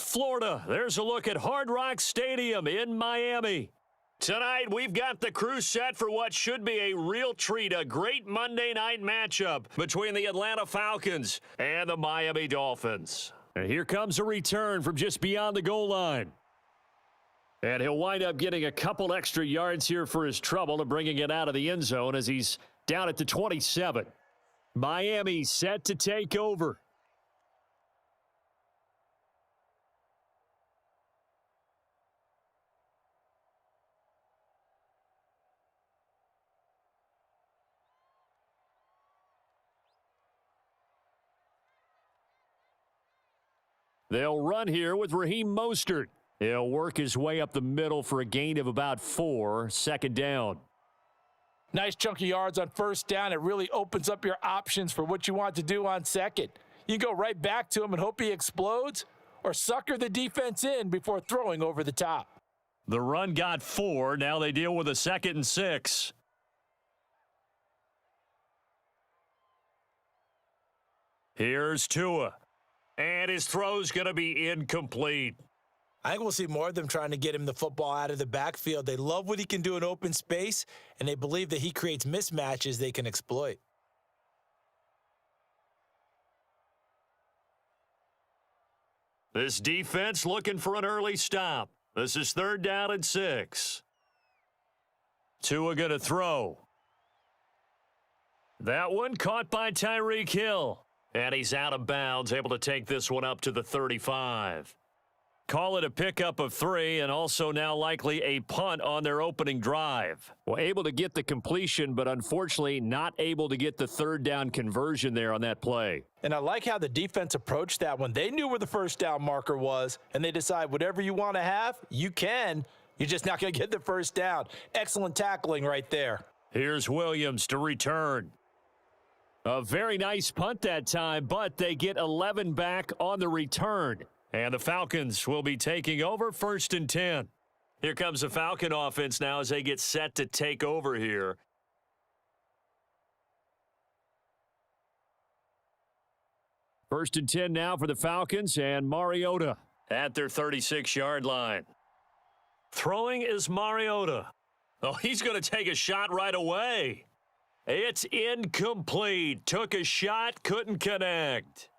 Florida. There's a look at Hard Rock Stadium in Miami. Tonight, we've got the crew set for what should be a real treat, a great Monday night matchup between the Atlanta Falcons and the Miami Dolphins. And here comes a return from just beyond the goal line. And he'll wind up getting a couple extra yards here for his trouble and bringing it out of the end zone as he's down at the 27. Miami set to take over. They'll run here with Raheem Mostert. He'll work his way up the middle for a gain of about 4, second down. Nice chunk of yards on first down. It really opens up your options for what you want to do on second. You go right back to him and hope he explodes, or sucker the defense in before throwing over the top. The run got 4. Now they deal with a 2nd and 6. Here's Tua. And his throw's going to be incomplete. I think we'll see more of them trying to get him the football out of the backfield. They love what he can do in open space, and they believe that he creates mismatches they can exploit. This defense looking for an early stop. This is 3rd down and 6. Tua going to throw. That one caught by Tyreek Hill. And he's out of bounds, able to take this one up to the 35. Call it a pickup of 3, and also now likely a punt on their opening drive. Well, able to get the completion, but unfortunately not able to get the 3rd down conversion there on that play. And I like how the defense approached that one. They knew where the first down marker was, and they decide whatever you want to have, you can. You're just not going to get the first down. Excellent tackling right there. Here's Williams to return. A very nice punt that time, but they get 11 back on the return. And the Falcons will be taking over 1st and 10. Here comes the Falcon offense now as they get set to take over here. First and 10 now for the Falcons, and Mariota at their 36-yard line. Throwing is Mariota. Oh, he's going to take a shot right away. It's incomplete. Took a shot, couldn't connect.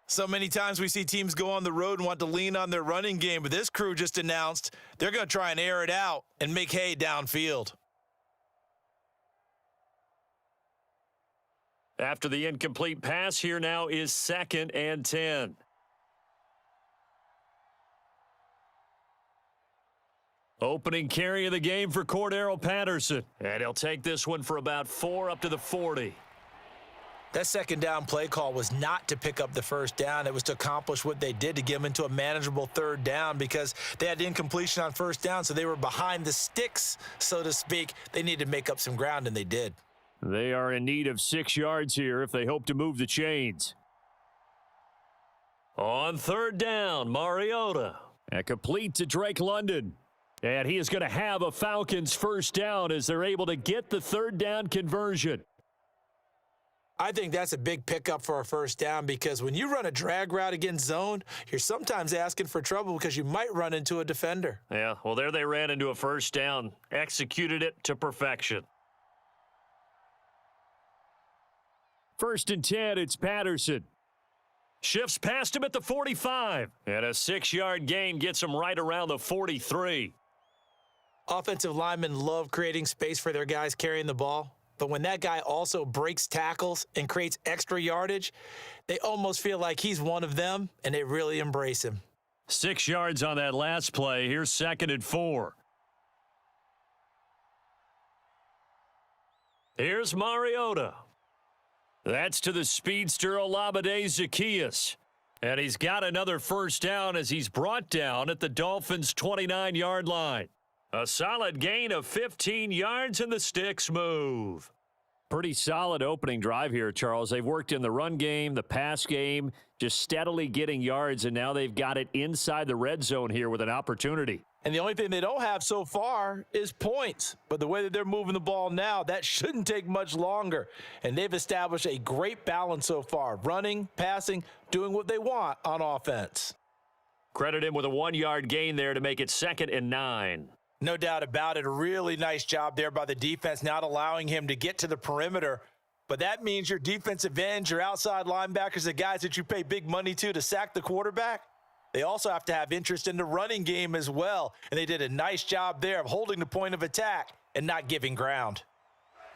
So many times we see teams go on the road and want to lean on their running game, but this crew just announced they're going to try and air it out and make hay downfield. After the incomplete pass, here now is 2nd and 10. Opening carry of the game for Cordero Patterson. And he'll take this one for about 4 up to the 40. That 2nd down play call was not to pick up the first down. It was to accomplish what they did, to get them into a manageable 3rd down, because they had incompletion on first down, so they were behind the sticks, so to speak. They needed to make up some ground, and they did. They are in need of 6 yards here if they hope to move the chains. On 3rd down, Mariota. And complete to Drake London. And he is going to have a Falcons first down as they're able to get the 3rd down conversion. I think that's a big pickup for a first down, because when you run a drag route against zone, you're sometimes asking for trouble because you might run into a defender. Yeah, well, there they ran into a first down, executed it to perfection. 1st and 10, it's Patterson. Shifts past him at the 45. And a 6-yard gain gets him right around the 43. Offensive linemen love creating space for their guys carrying the ball. But when that guy also breaks tackles and creates extra yardage, they almost feel like he's one of them, and they really embrace him. 6 yards on that last play. Here's 2nd and 4. Here's Mariota. That's to the speedster Olamide Zaccheaus. And he's got another first down as he's brought down at the Dolphins' 29-yard line. A solid gain of 15 yards, and the sticks move. Pretty solid opening drive here, Charles. They've worked in the run game, the pass game, just steadily getting yards, and now they've got it inside the red zone here with an opportunity. And the only thing they don't have so far is points. But the way that they're moving the ball now, that shouldn't take much longer. And they've established a great balance so far, running, passing, doing what they want on offense. Credit him with a 1-yard gain there to make it 2nd and 9. No doubt about it. A really nice job there by the defense, not allowing him to get to the perimeter. But that means your defensive ends, your outside linebackers, the guys that you pay big money to sack the quarterback, they also have to have interest in the running game as well. And they did a nice job there of holding the point of attack and not giving ground.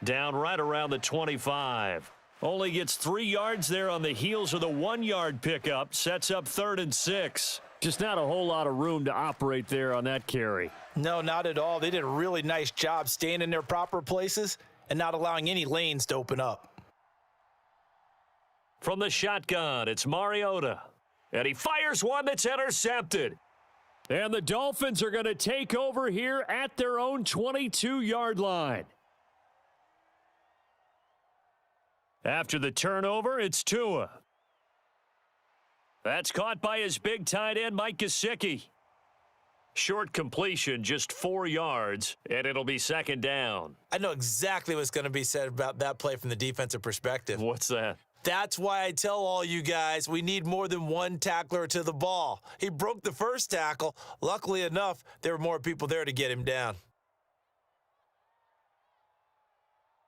Down right around the 25. Only gets 3 yards there on the heels of the 1-yard pickup. Sets up 3rd and 6. Just not a whole lot of room to operate there on that carry. No, not at all. They did a really nice job staying in their proper places and not allowing any lanes to open up. From the shotgun, it's Mariota. And he fires one that's intercepted. And the Dolphins are going to take over here at their own 22-yard line. After the turnover, it's Tua. That's caught by his big tight end, Mike Gesicki. Short completion, just 4 yards, and it'll be 2nd down. I know exactly what's going to be said about that play from the defensive perspective. What's that? That's why I tell all you guys we need more than one tackler to the ball. He broke the first tackle. Luckily enough, there were more people there to get him down.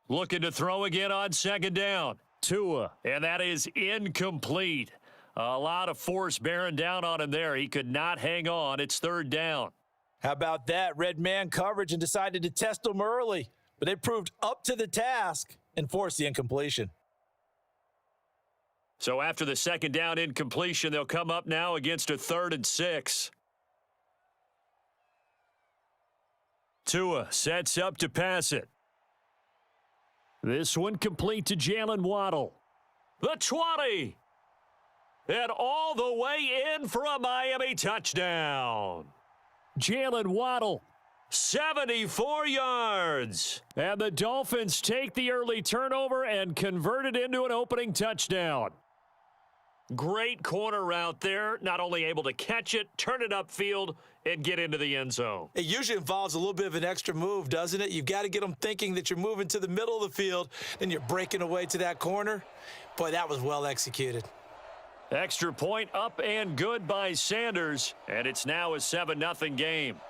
Looking to throw again on 2nd down. Tua, and that is incomplete. A lot of force bearing down on him there. He could not hang on. It's 3rd down. How about that? Red man coverage and decided to test him early. But they proved up to the task and forced the incompletion. So after the 2nd down incompletion, they'll come up now against a 3rd and 6. Tua sets up to pass it. This one complete to Jalen Waddle. The 20. And all the way in for a Miami touchdown. Jalen Waddle, 74 yards. And the Dolphins take the early turnover and convert it into an opening touchdown. Great corner route there. Not only able to catch it, turn it upfield, and get into the end zone. It usually involves a little bit of an extra move, doesn't it? You've got to get them thinking that you're moving to the middle of the field, then you're breaking away to that corner. Boy, that was well executed. Extra point up and good by Sanders, and it's now a 7-0 game.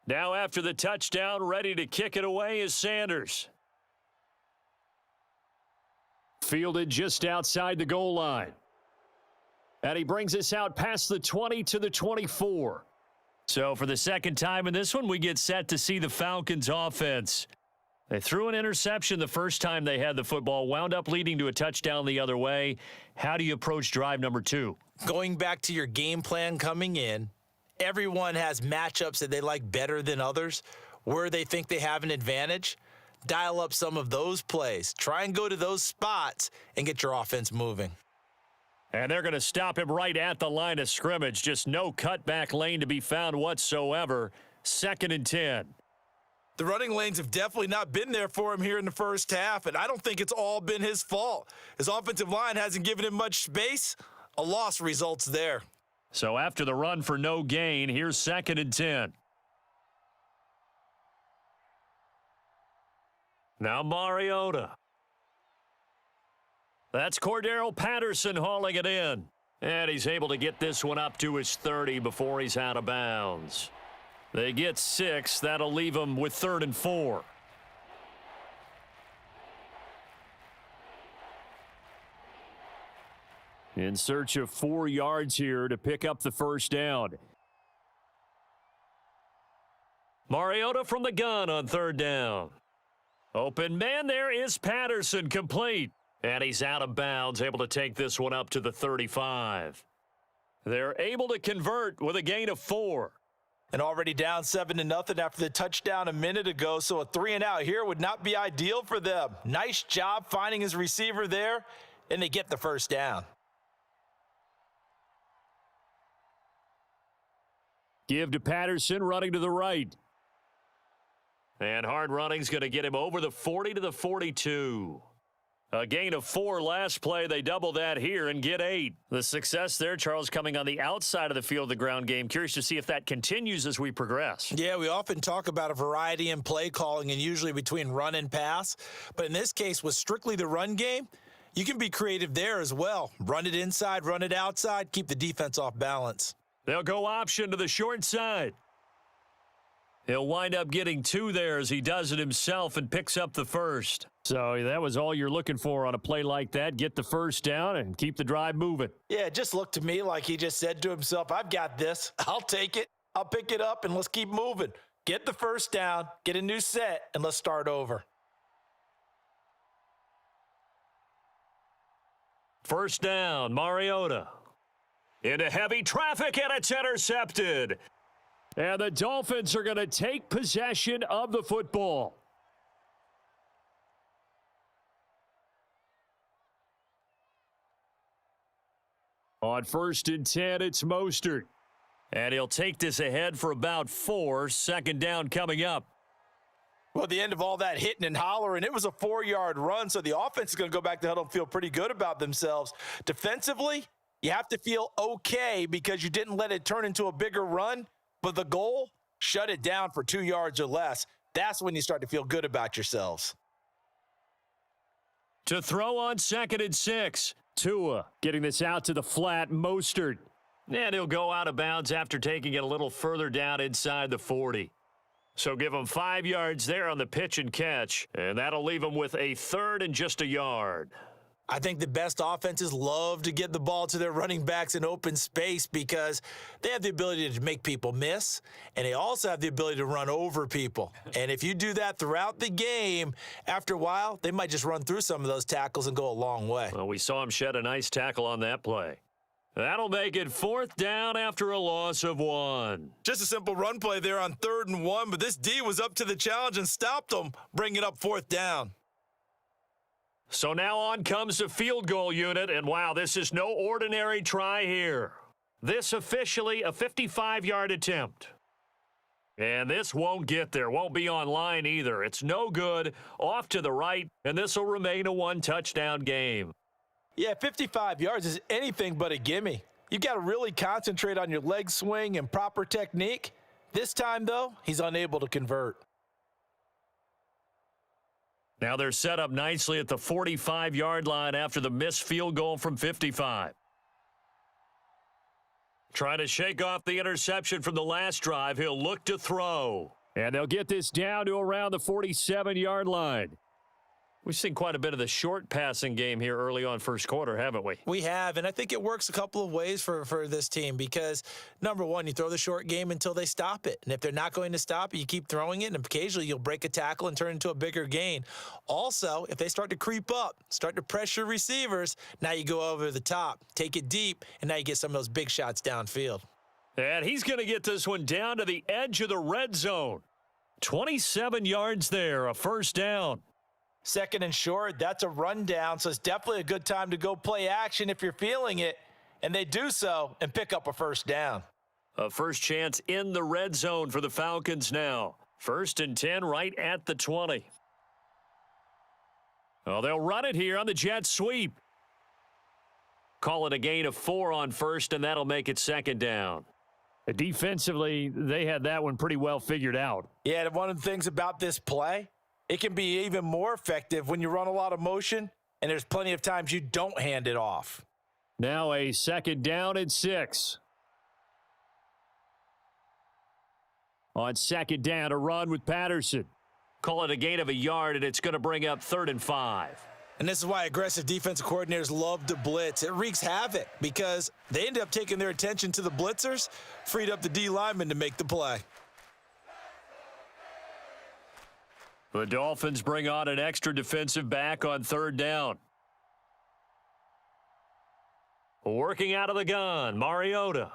Now after the touchdown, ready to kick it away is Sanders. Fielded just outside the goal line. And he brings us out past the 20 to the 24. So for the 2nd time in this one, we get set to see the Falcons offense. They threw an interception the first time they had the football, wound up leading to a touchdown the other way. How do you approach drive number 2? Going back to your game plan coming in, everyone has matchups that they like better than others, where they think they have an advantage. Dial up some of those plays. Try and go to those spots and get your offense moving. And they're going to stop him right at the line of scrimmage. Just no cutback lane to be found whatsoever. 2nd and 10. The running lanes have definitely not been there for him here in the first half, and I don't think it's all been his fault. His offensive line hasn't given him much space. A loss results there. So after the run for no gain, here's 2nd and 10. Now Mariota. That's Cordero Patterson hauling it in. And he's able to get this one up to his 30 before he's out of bounds. They get 6. That'll leave them with 3rd and 4. In search of 4 yards here to pick up the first down. Mariota from the gun on 3rd down. Open man there is Patterson, complete. And he's out of bounds, able to take this one up to the 35. They're able to convert with a gain of 4. And already down 7-0 after the touchdown a minute ago, so a 3-and-out here would not be ideal for them. Nice job finding his receiver there, and they get the first down. Give to Patterson, running to the right. And hard running's going to get him over the 40 to the 42. A gain of 4 last play. They double that here and get 8. The success there, Charles, coming on the outside of the field, the ground game. Curious to see if that continues as we progress. Yeah, we often talk about a variety in play calling and usually between run and pass. But in this case, with strictly the run game, you can be creative there as well. Run it inside, run it outside, keep the defense off balance. They'll go option to the short side. He'll wind up getting 2 there as he does it himself and picks up the first. So that was all you're looking for on a play like that. Get the first down and keep the drive moving. Yeah, it just looked to me like he just said to himself, I've got this. I'll take it. I'll pick it up, and let's keep moving. Get the first down, get a new set, and let's start over. First down, Mariota. Into heavy traffic, and it's intercepted. And the Dolphins are going to take possession of the football. On 1st and 10, it's Mostert. And he'll take this ahead for about 4. Second down coming up. Well, at the end of all that hitting and hollering, it was a 4-yard run, so the offense is going to go back to huddle and feel pretty good about themselves. Defensively, you have to feel okay because you didn't let it turn into a bigger run. But the goal, shut it down for 2 yards or less. That's when you start to feel good about yourselves. To throw on 2nd and 6. Tua getting this out to the flat. Mostert. And he'll go out of bounds after taking it a little further down inside the 40. So give him 5 yards there on the pitch and catch. And that'll leave him with a 3rd and just a yard. I think the best offenses love to get the ball to their running backs in open space because they have the ability to make people miss, and they also have the ability to run over people. And if you do that throughout the game, after a while, they might just run through some of those tackles and go a long way. Well, we saw him shed a nice tackle on that play. That'll make it 4th down after a loss of 1. Just a simple run play there on 3rd and 1, but this D was up to the challenge and stopped them, bringing up 4th down. So now on comes the field goal unit, and wow, this is no ordinary try here. This officially a 55-yard attempt. And this won't get there, won't be on line either. It's no good, off to the right, and this will remain a 1-touchdown game. Yeah, 55 yards is anything but a gimme. You've got to really concentrate on your leg swing and proper technique. This time, though, he's unable to convert. Now they're set up nicely at the 45-yard line after the missed field goal from 55. Trying to shake off the interception from the last drive. He'll look to throw. And they'll get this down to around the 47-yard line. We've seen quite a bit of the short passing game here early on first quarter, haven't we? We have, and I think it works a couple of ways for this team because, number one, you throw the short game until they stop it. And if they're not going to stop it, you keep throwing it, and occasionally you'll break a tackle and turn it into a bigger gain. Also, if they start to creep up, start to pressure receivers, now you go over the top, take it deep, and now you get some of those big shots downfield. And he's going to get this one down to the edge of the red zone. 27 yards there, a first down. 2nd and short, that's a rundown, so it's definitely a good time to go play action if you're feeling it, and they do so and pick up a first down. A first chance in the red zone for the Falcons now. 1st and 10 right at the 20. Well, they'll run it here on the jet sweep. Call it a gain of 4 on 1st, and that'll make it 2nd down. Defensively, they had that one pretty well figured out. Yeah, and one of the things about this play, it can be even more effective when you run a lot of motion, and there's plenty of times you don't hand it off. Now a 2nd down and 6. On 2nd down, a run with Patterson. Call it a gain of a yard, and it's going to bring up 3rd and 5. And this is why aggressive defensive coordinators love to blitz. It wreaks havoc because they end up taking their attention to the blitzers, freed up the D lineman to make the play. The Dolphins bring on an extra defensive back on 3rd down. Working out of the gun, Mariota.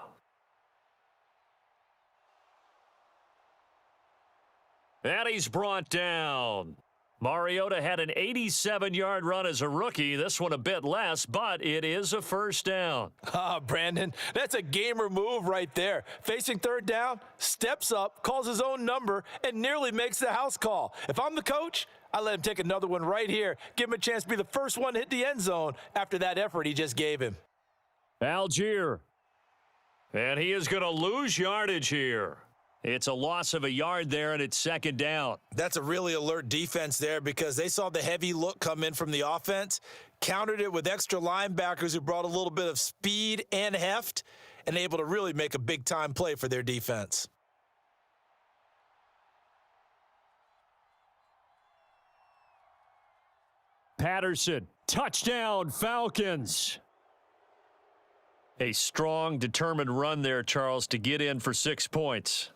And he's brought down. Mariota had an 87-yard run as a rookie. This one a bit less, but it is a first down. Brandon, that's a gamer move right there. Facing third down, steps up, calls his own number, and nearly makes the house call. If I'm the coach, I let him take another one right here. Give him a chance to be the first one to hit the end zone after that effort he just gave him. Algier. And he is going to lose yardage here. It's a loss of a yard there, and it's second down. That's a really alert defense there because they saw the heavy look come in from the offense, countered it with extra linebackers who brought a little bit of speed and heft, and able to really make a big-time play for their defense. Patterson, touchdown, Falcons. A strong, determined run there, Charles, to get in for 6 points.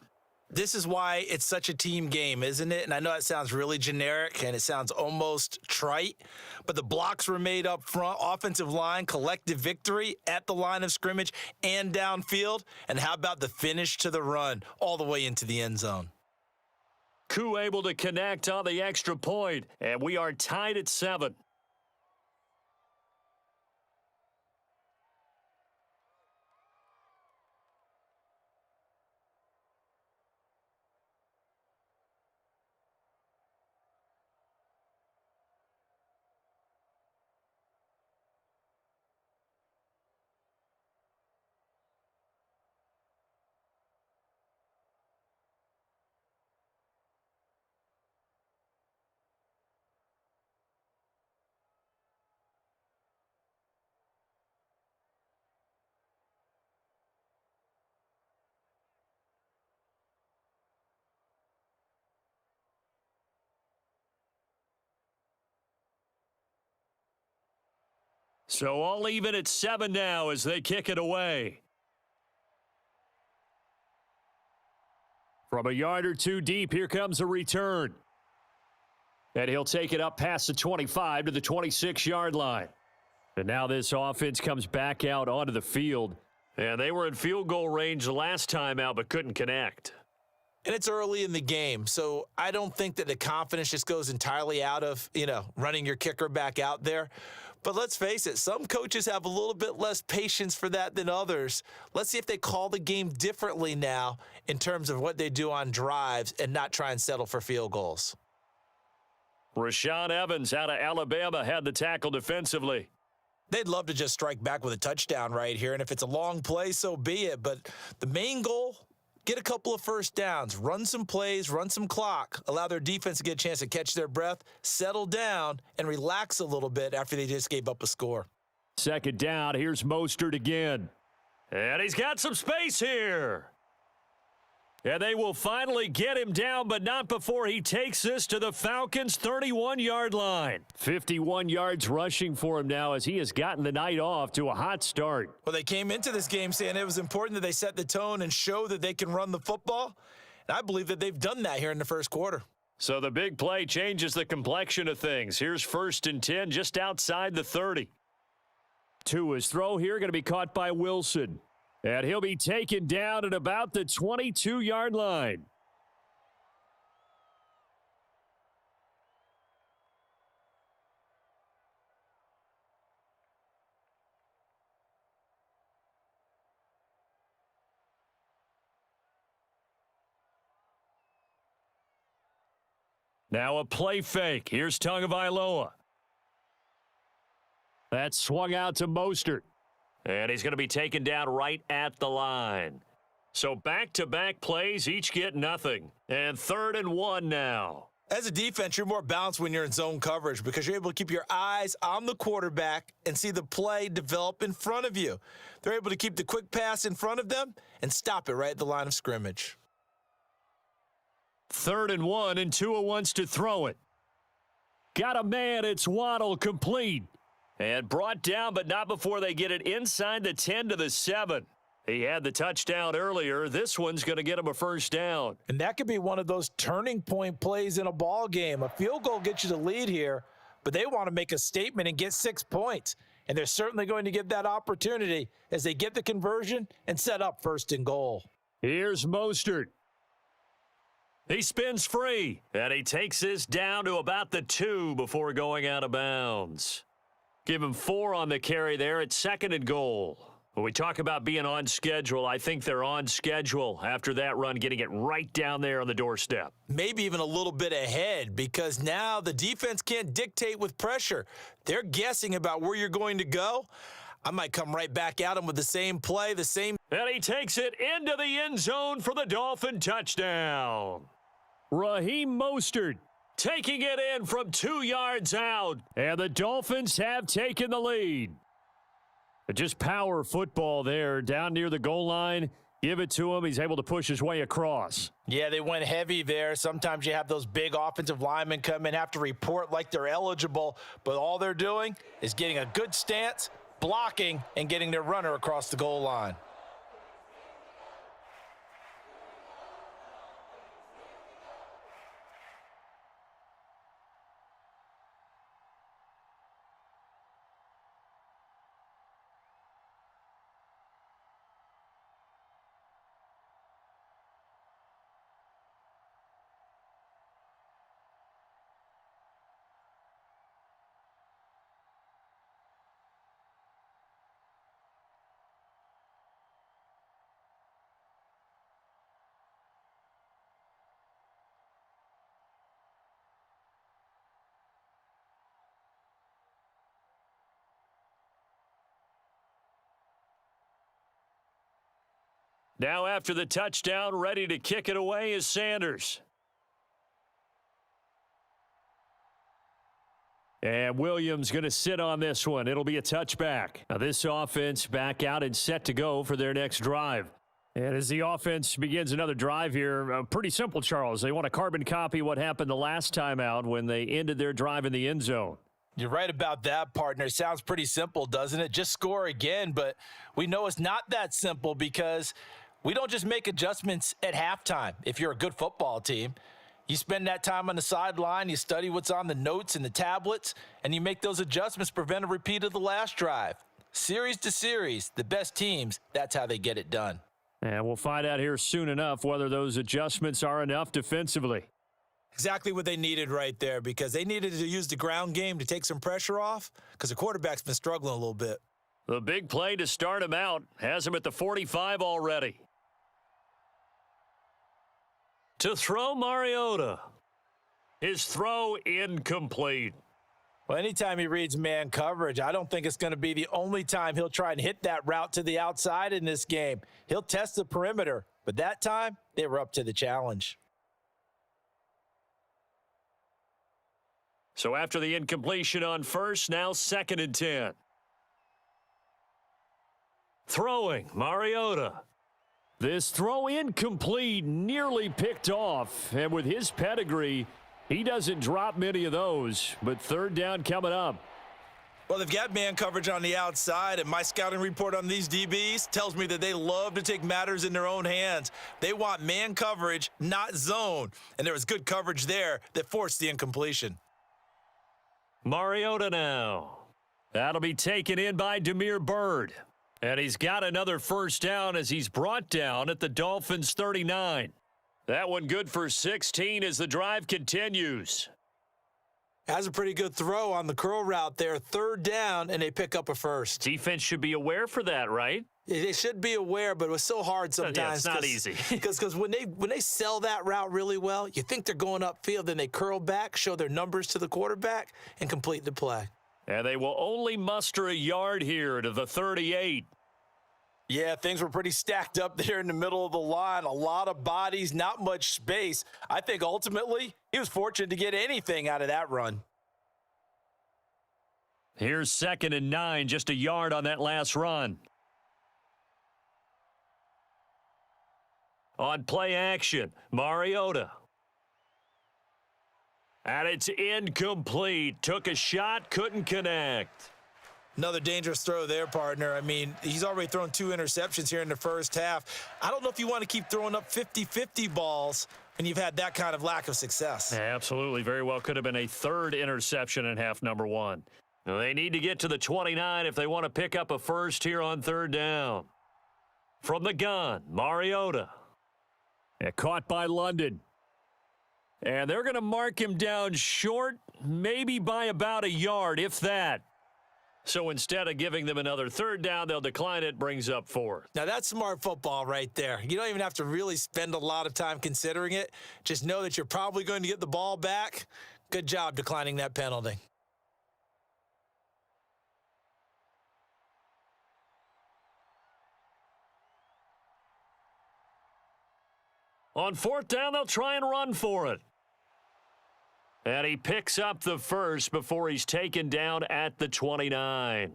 This is why it's such a team game, isn't it? And I know it sounds really generic and it sounds almost trite, but the blocks were made up front, offensive line, collective victory at the line of scrimmage and downfield. And how about the finish to the run all the way into the end zone? Koo able to connect on the extra point, and we are tied at 7. So all even at 7 now as they kick it away. From a yard or two deep, here comes a return. And he'll take it up past the 25 to the 26-yard line. And now this offense comes back out onto the field. And they were in field goal range the last time out but couldn't connect. And it's early in the game, so I don't think that the confidence just goes entirely out of, running your kicker back out there. But let's face it, some coaches have a little bit less patience for that than others. Let's see if they call the game differently now in terms of what they do on drives and not try and settle for field goals. Rashaan Evans out of Alabama had the tackle defensively. They'd love to just strike back with a touchdown right here, and if it's a long play, so be it. But the main goal, get a couple of first downs, run some plays, run some clock, allow their defense to get a chance to catch their breath, settle down, and relax a little bit after they just gave up a score. Second down, here's Mostert again. And he's got some space here. And they will finally get him down, but not before he takes this to the Falcons' 31-yard line. 51 yards rushing for him now as he has gotten the night off to a hot start. Well, they came into this game saying it was important that they set the tone and show that they can run the football. And I believe that they've done that here in the first quarter. So the big play changes the complexion of things. Here's 1st and 10 just outside the 30. To his throw here, going to be caught by Wilson. And he'll be taken down at about the 22-yard line. Now a play fake. Here's Tagovailoa. That's swung out to Mostert. And he's going to be taken down right at the line. So back-to-back plays, each get nothing. And 3rd and 1 now. As a defense, you're more balanced when you're in zone coverage because you're able to keep your eyes on the quarterback and see the play develop in front of you. They're able to keep the quick pass in front of them and stop it right at the line of scrimmage. 3rd and 1, and Tua wants to throw it. Got a man, it's Waddle, complete. And brought down, but not before they get it inside the 10 to the 7. He had the touchdown earlier. This one's going to get him a first down. And that could be one of those turning point plays in a ball game. A field goal gets you the lead here, but they want to make a statement and get 6 points. And they're certainly going to get that opportunity as they get the conversion and set up 1st and goal. Here's Mostert. He spins free, and he takes this down to about the 2 before going out of bounds. Give him 4 on the carry there at 2nd and goal. When we talk about being on schedule, I think they're on schedule after that run, getting it right down there on the doorstep. Maybe even a little bit ahead, because now the defense can't dictate with pressure. They're guessing about where you're going to go. I might come right back at him with the same play, the same. And he takes it into the end zone for the Dolphin touchdown. Raheem Mostert taking it in from 2 yards out, and the Dolphins have taken the lead. Just power football there down near the goal line. Give it to him. He's able to push his way across. Yeah, they went heavy there. Sometimes you have those big offensive linemen come in, have to report like they're eligible, but all they're doing is getting a good stance, blocking, and getting their runner across the goal line. Now after the touchdown, ready to kick it away is Sanders. And Williams going to sit on this one. It'll be a touchback. Now this offense back out and set to go for their next drive. And as the offense begins another drive here, pretty simple, Charles. They want to carbon copy what happened the last time out when they ended their drive in the end zone. You're right about that, partner. Sounds pretty simple, doesn't it? Just score again, but we know it's not that simple because we don't just make adjustments at halftime. If you're a good football team, you spend that time on the sideline, you study what's on the notes and the tablets, and you make those adjustments, prevent a repeat of the last drive. Series to series, the best teams, that's how they get it done. And we'll find out here soon enough whether those adjustments are enough defensively. Exactly what they needed right there, because they needed to use the ground game to take some pressure off because the quarterback's been struggling a little bit. The big play to start him out has him at the 45 already. To throw Mariota. His throw incomplete. Well, anytime he reads man coverage, I don't think it's going to be the only time he'll try and hit that route to the outside in this game. He'll test the perimeter, but that time they were up to the challenge. So after the incompletion on first, now 2nd and 10. Throwing, Mariota. This throw incomplete, nearly picked off. And with his pedigree, he doesn't drop many of those. But 3rd down coming up. Well, they've got man coverage on the outside, and my scouting report on these DBs tells me that they love to take matters in their own hands. They want man coverage, not zone. And there was good coverage there that forced the incompletion. Mariota now. That'll be taken in by Damiere Byrd. And he's got another 1st down as he's brought down at the Dolphins' 39. That one good for 16 as the drive continues. Has a pretty good throw on the curl route there. 3rd down, and they pick up a first. Defense should be aware for that, right? They should be aware, but it was so hard sometimes. Yeah, it's not easy. Because when they sell that route really well, you think they're going upfield, then they curl back, show their numbers to the quarterback, and complete the play. And they will only muster a yard here to the 38. Yeah, things were pretty stacked up there in the middle of the line. A lot of bodies, not much space. I think ultimately he was fortunate to get anything out of that run. Here's 2nd and 9, just a yard on that last run. On play action, Mariota. And it's incomplete. Took a shot, couldn't connect. Another dangerous throw there, partner. I mean, he's already thrown 2 interceptions here in the first half. I don't know if you want to keep throwing up 50-50 balls when you've had that kind of lack of success. Absolutely. Very well could have been a 3rd interception in half number 1. Now, they need to get to the 29 if they want to pick up a first here on 3rd down. From the gun, Mariota. And caught by London. And they're going to mark him down short, maybe by about a yard, if that. So instead of giving them another third down, they'll decline it, brings up fourth. Now, that's smart football right there. You don't even have to really spend a lot of time considering it. Just know that you're probably going to get the ball back. Good job declining that penalty. On fourth down, they'll try and run for it. And he picks up the first before he's taken down at the 29.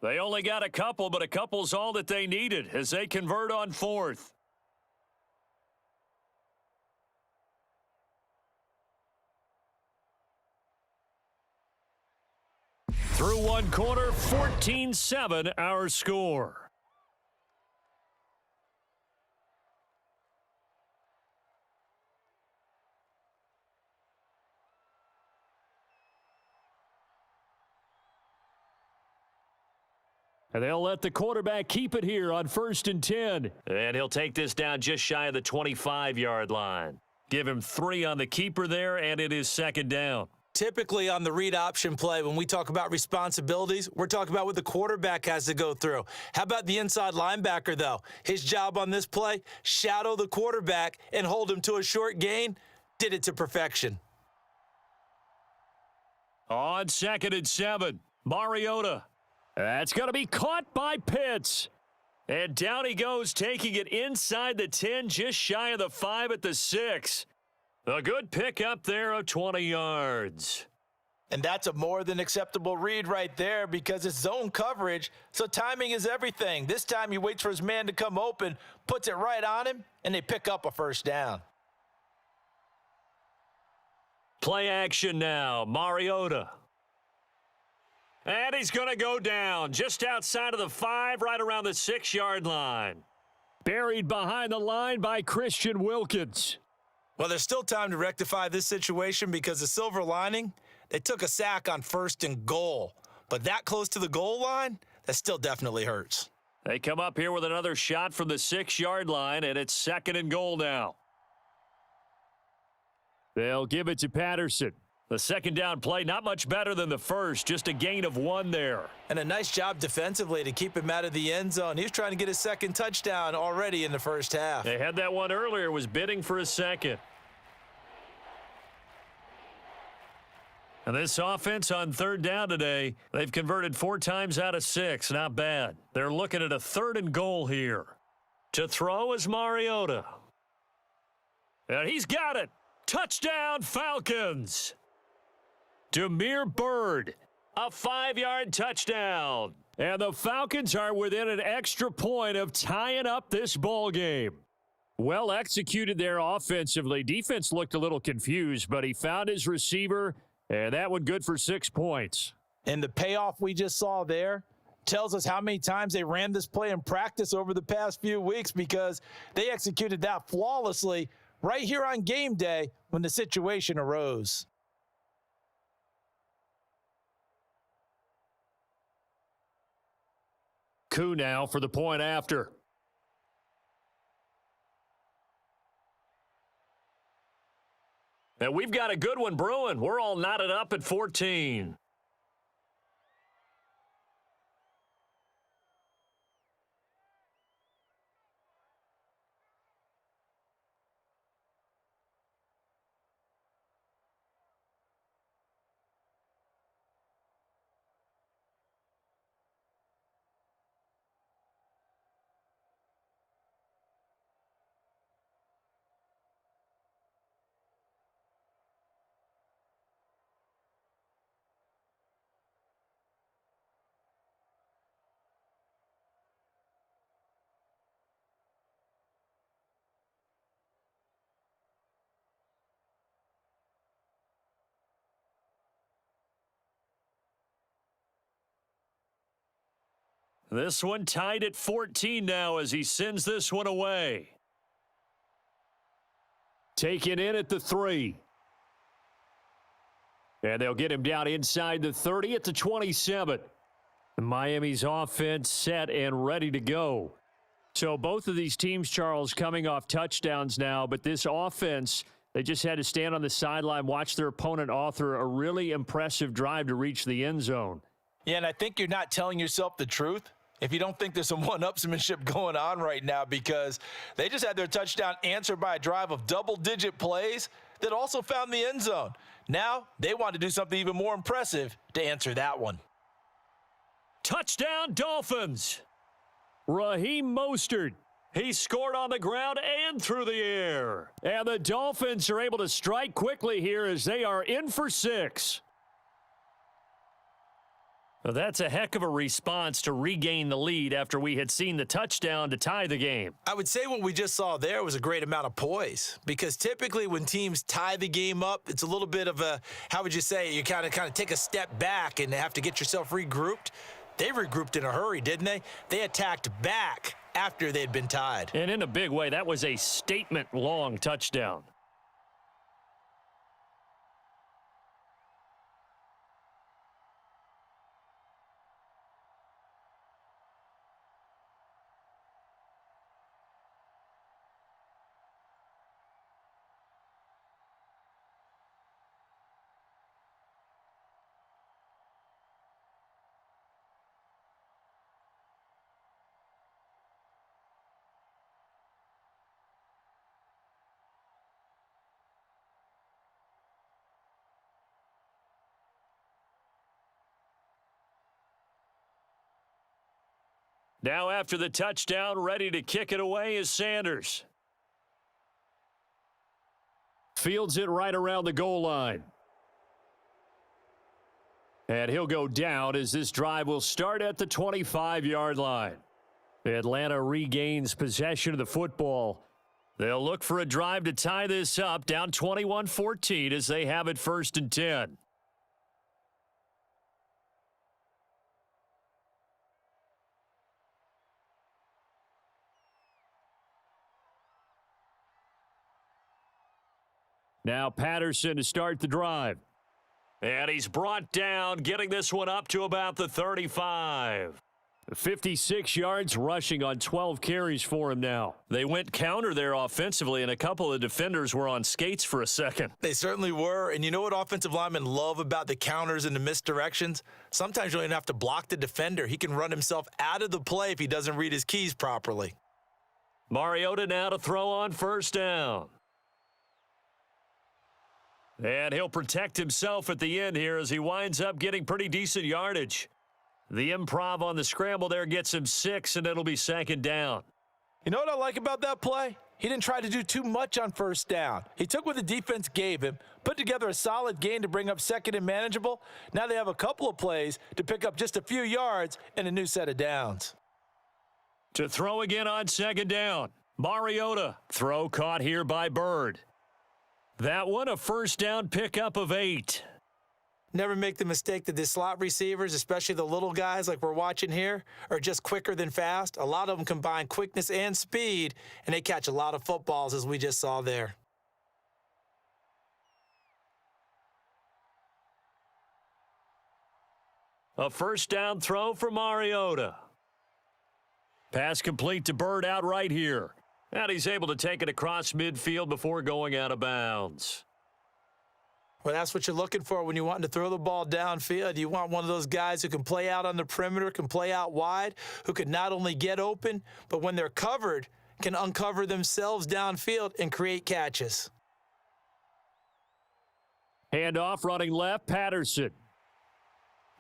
They only got a couple, but a couple's all that they needed as they convert on fourth. Through one quarter, 14-7 our score. And they'll let the quarterback keep it here on 1st and 10. And he'll take this down just shy of the 25-yard line. Give him 3 on the keeper there, and it is 2nd down. Typically on the read option play, when we talk about responsibilities, we're talking about what the quarterback has to go through. How about the inside linebacker, though? His job on this play, shadow the quarterback and hold him to a short gain. Did it to perfection. On 2nd and 7, Mariota. That's going to be caught by Pitts. And down he goes, taking it inside the 10, just shy of the 5 at the 6. A good pickup there of 20 yards. And that's a more than acceptable read right there because it's zone coverage, so timing is everything. This time he waits for his man to come open, puts it right on him, and they pick up a 1st down. Play action now, Mariota. And he's going to go down just outside of the 5, right around the 6-yard line. Buried behind the line by Christian Wilkins. Well, there's still time to rectify this situation because the silver lining, they took a sack on 1st and goal. But that close to the goal line, that still definitely hurts. They come up here with another shot from the 6-yard line, and it's 2nd and goal now. They'll give it to Patterson. The 2nd down play, not much better than the first, just a gain of 1 there. And a nice job defensively to keep him out of the end zone. He was trying to get his 2nd touchdown already in the first half. They had that one earlier, was bidding for a 2nd. And this offense on 3rd down today, they've converted 4 times out of 6. Not bad. They're looking at a 3rd and goal here. To throw is Mariota. And he's got it. Touchdown, Falcons. Demir Bird, a 5-yard touchdown. And the Falcons are within an extra point of tying up this ball game. Well executed there offensively. Defense looked a little confused, but he found his receiver, and that one good for 6 points. And the payoff we just saw there tells us how many times they ran this play in practice over the past few weeks because they executed that flawlessly right here on game day when the situation arose. Coup now for the point after. And we've got a good one brewing. We're all knotted up at 14. This one tied at 14 now as he sends this one away. Taken in at the 3. And they'll get him down inside the 30 at the 27. Miami's offense set and ready to go. So both of these teams, Charles, coming off touchdowns now, but this offense, They just had to stand on the sideline, watch their opponent author a really impressive drive to reach the end zone. Yeah, and I think you're not telling yourself the truth if you don't think there's some one-upsmanship going on right now, because they just had their touchdown answered by a drive of double-digit plays that also found the end zone. Now they want to do something even more impressive to answer that one. Touchdown, Dolphins! Raheem Mostert. He scored on the ground and through the air. And the Dolphins are able to strike quickly here as they are in for 6. Well, that's a heck of a response to regain the lead after we had seen the touchdown to tie the game. I would say what we just saw there was a great amount of poise, because typically when teams tie the game up, it's a little bit of a, how would you say, you kind of take a step back and have to get yourself regrouped. They regrouped in a hurry, didn't they? They attacked back after they'd been tied. And in a big way, that was a statement-long touchdown. Now after the touchdown, ready to kick it away is Sanders. Fields it right around the goal line. And he'll go down as this drive will start at the 25-yard line. Atlanta regains possession of the football. They'll look for a drive to tie this up, down 21-14 as they have it 1st and 10. Now Patterson to start the drive. And he's brought down, getting this one up to about the 35. 56 yards rushing on 12 carries for him now. They went counter there offensively, and a couple of defenders were on skates for a second. They certainly were. And you know what offensive linemen love about the counters and the misdirections? Sometimes you don't even have to block the defender. He can run himself out of the play if he doesn't read his keys properly. Mariota now to throw on 1st down. And he'll protect himself at the end here as he winds up getting pretty decent yardage. The improv on the scramble there gets him 6, and it'll be 2nd down. You know what I like about that play? He didn't try to do too much on 1st down. He took what the defense gave him, put together a solid gain to bring up 2nd and manageable. Now they have a couple of plays to pick up just a few yards and a new set of downs. To throw again on 2nd down. Mariota. Throw caught here by Bird. That one, a 1st down pickup of 8. Never make the mistake that the slot receivers, especially the little guys like we're watching here, are just quicker than fast. A lot of them combine quickness and speed, and they catch a lot of footballs, as we just saw there. A 1st down throw for Mariota. Pass complete to Bird out right here. And he's able to take it across midfield before going out of bounds. Well, that's what you're looking for when you want to throw the ball downfield. You want one of those guys who can play out on the perimeter, can play out wide, who can not only get open, but when they're covered, can uncover themselves downfield and create catches. Handoff running left, Patterson.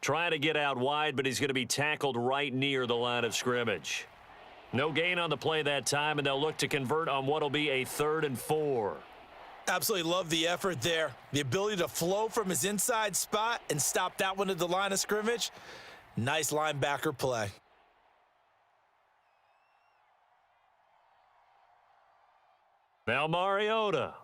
Trying to get out wide, but he's going to be tackled right near the line of scrimmage. No gain on the play that time, and they'll look to convert on what will be a 3rd and 4. Absolutely love the effort there. The ability to flow from his inside spot and stop that one at the line of scrimmage. Nice linebacker play. Now Mariota.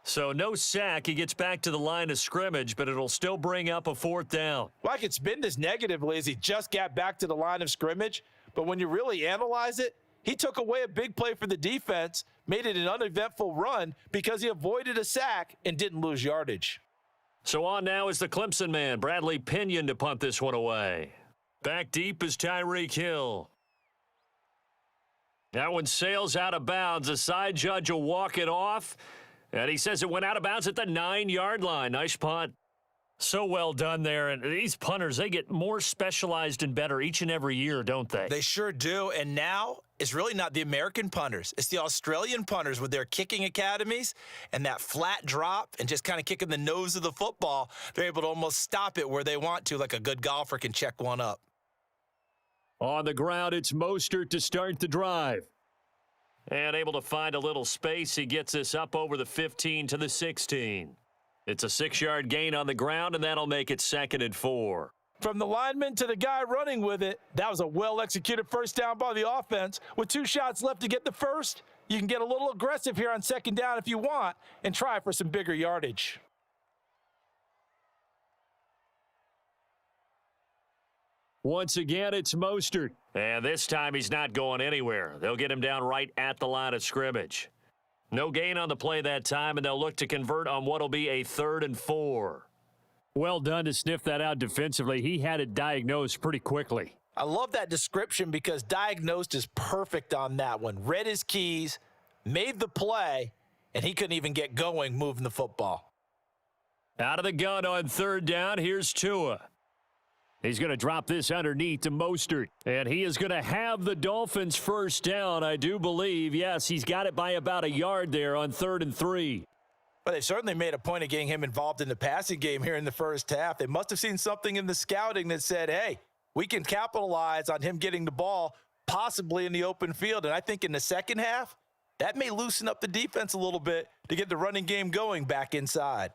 So no sack. He gets back to the line of scrimmage, but it'll still bring up a 4th down. Well, I could spin this negatively as he just got back to the line of scrimmage, but when you really analyze it, he took away a big play for the defense, made it an uneventful run because he avoided a sack and didn't lose yardage. So on now is the Clemson man, Bradley Pinion, to punt this one away. Back deep is Tyreek Hill. That one sails out of bounds. The side judge will walk it off, and he says it went out of bounds at the 9-yard line. Nice punt. So well done there. And these punters, they get more specialized and better each and every year, don't they? They sure do. And now it's really not the American punters. It's the Australian punters with their kicking academies and that flat drop and just kind of kicking the nose of the football. They're able to almost stop it where they want to, like a good golfer can check one up. On the ground, it's Mostert to start the drive. And able to find a little space. He gets this up over the 15 to the 16. It's a 6-yard gain on the ground, and that'll make it 2nd and 4. From the lineman to the guy running with it, that was a well-executed first down by the offense. With 2 shots left to get the first, you can get a little aggressive here on 2nd down if you want and try for some bigger yardage. Once again, it's Mostert. And this time he's not going anywhere. They'll get him down right at the line of scrimmage. No gain on the play that time, and they'll look to convert on what'll be a 3rd and 4. Well done to sniff that out defensively. He had it diagnosed pretty quickly. I love that description because diagnosed is perfect on that one. Read his keys, made the play, and he couldn't even get going moving the football. Out of the gun on 3rd down, here's Tua. He's going to drop this underneath to Mostert, and he is going to have the Dolphins first down, I do believe. Yes, he's got it by about a yard there on 3rd and 3. But they certainly made a point of getting him involved in the passing game here in the first half. They must have seen something in the scouting that said, hey, we can capitalize on him getting the ball possibly in the open field. And I think in the second half, that may loosen up the defense a little bit to get the running game going back inside.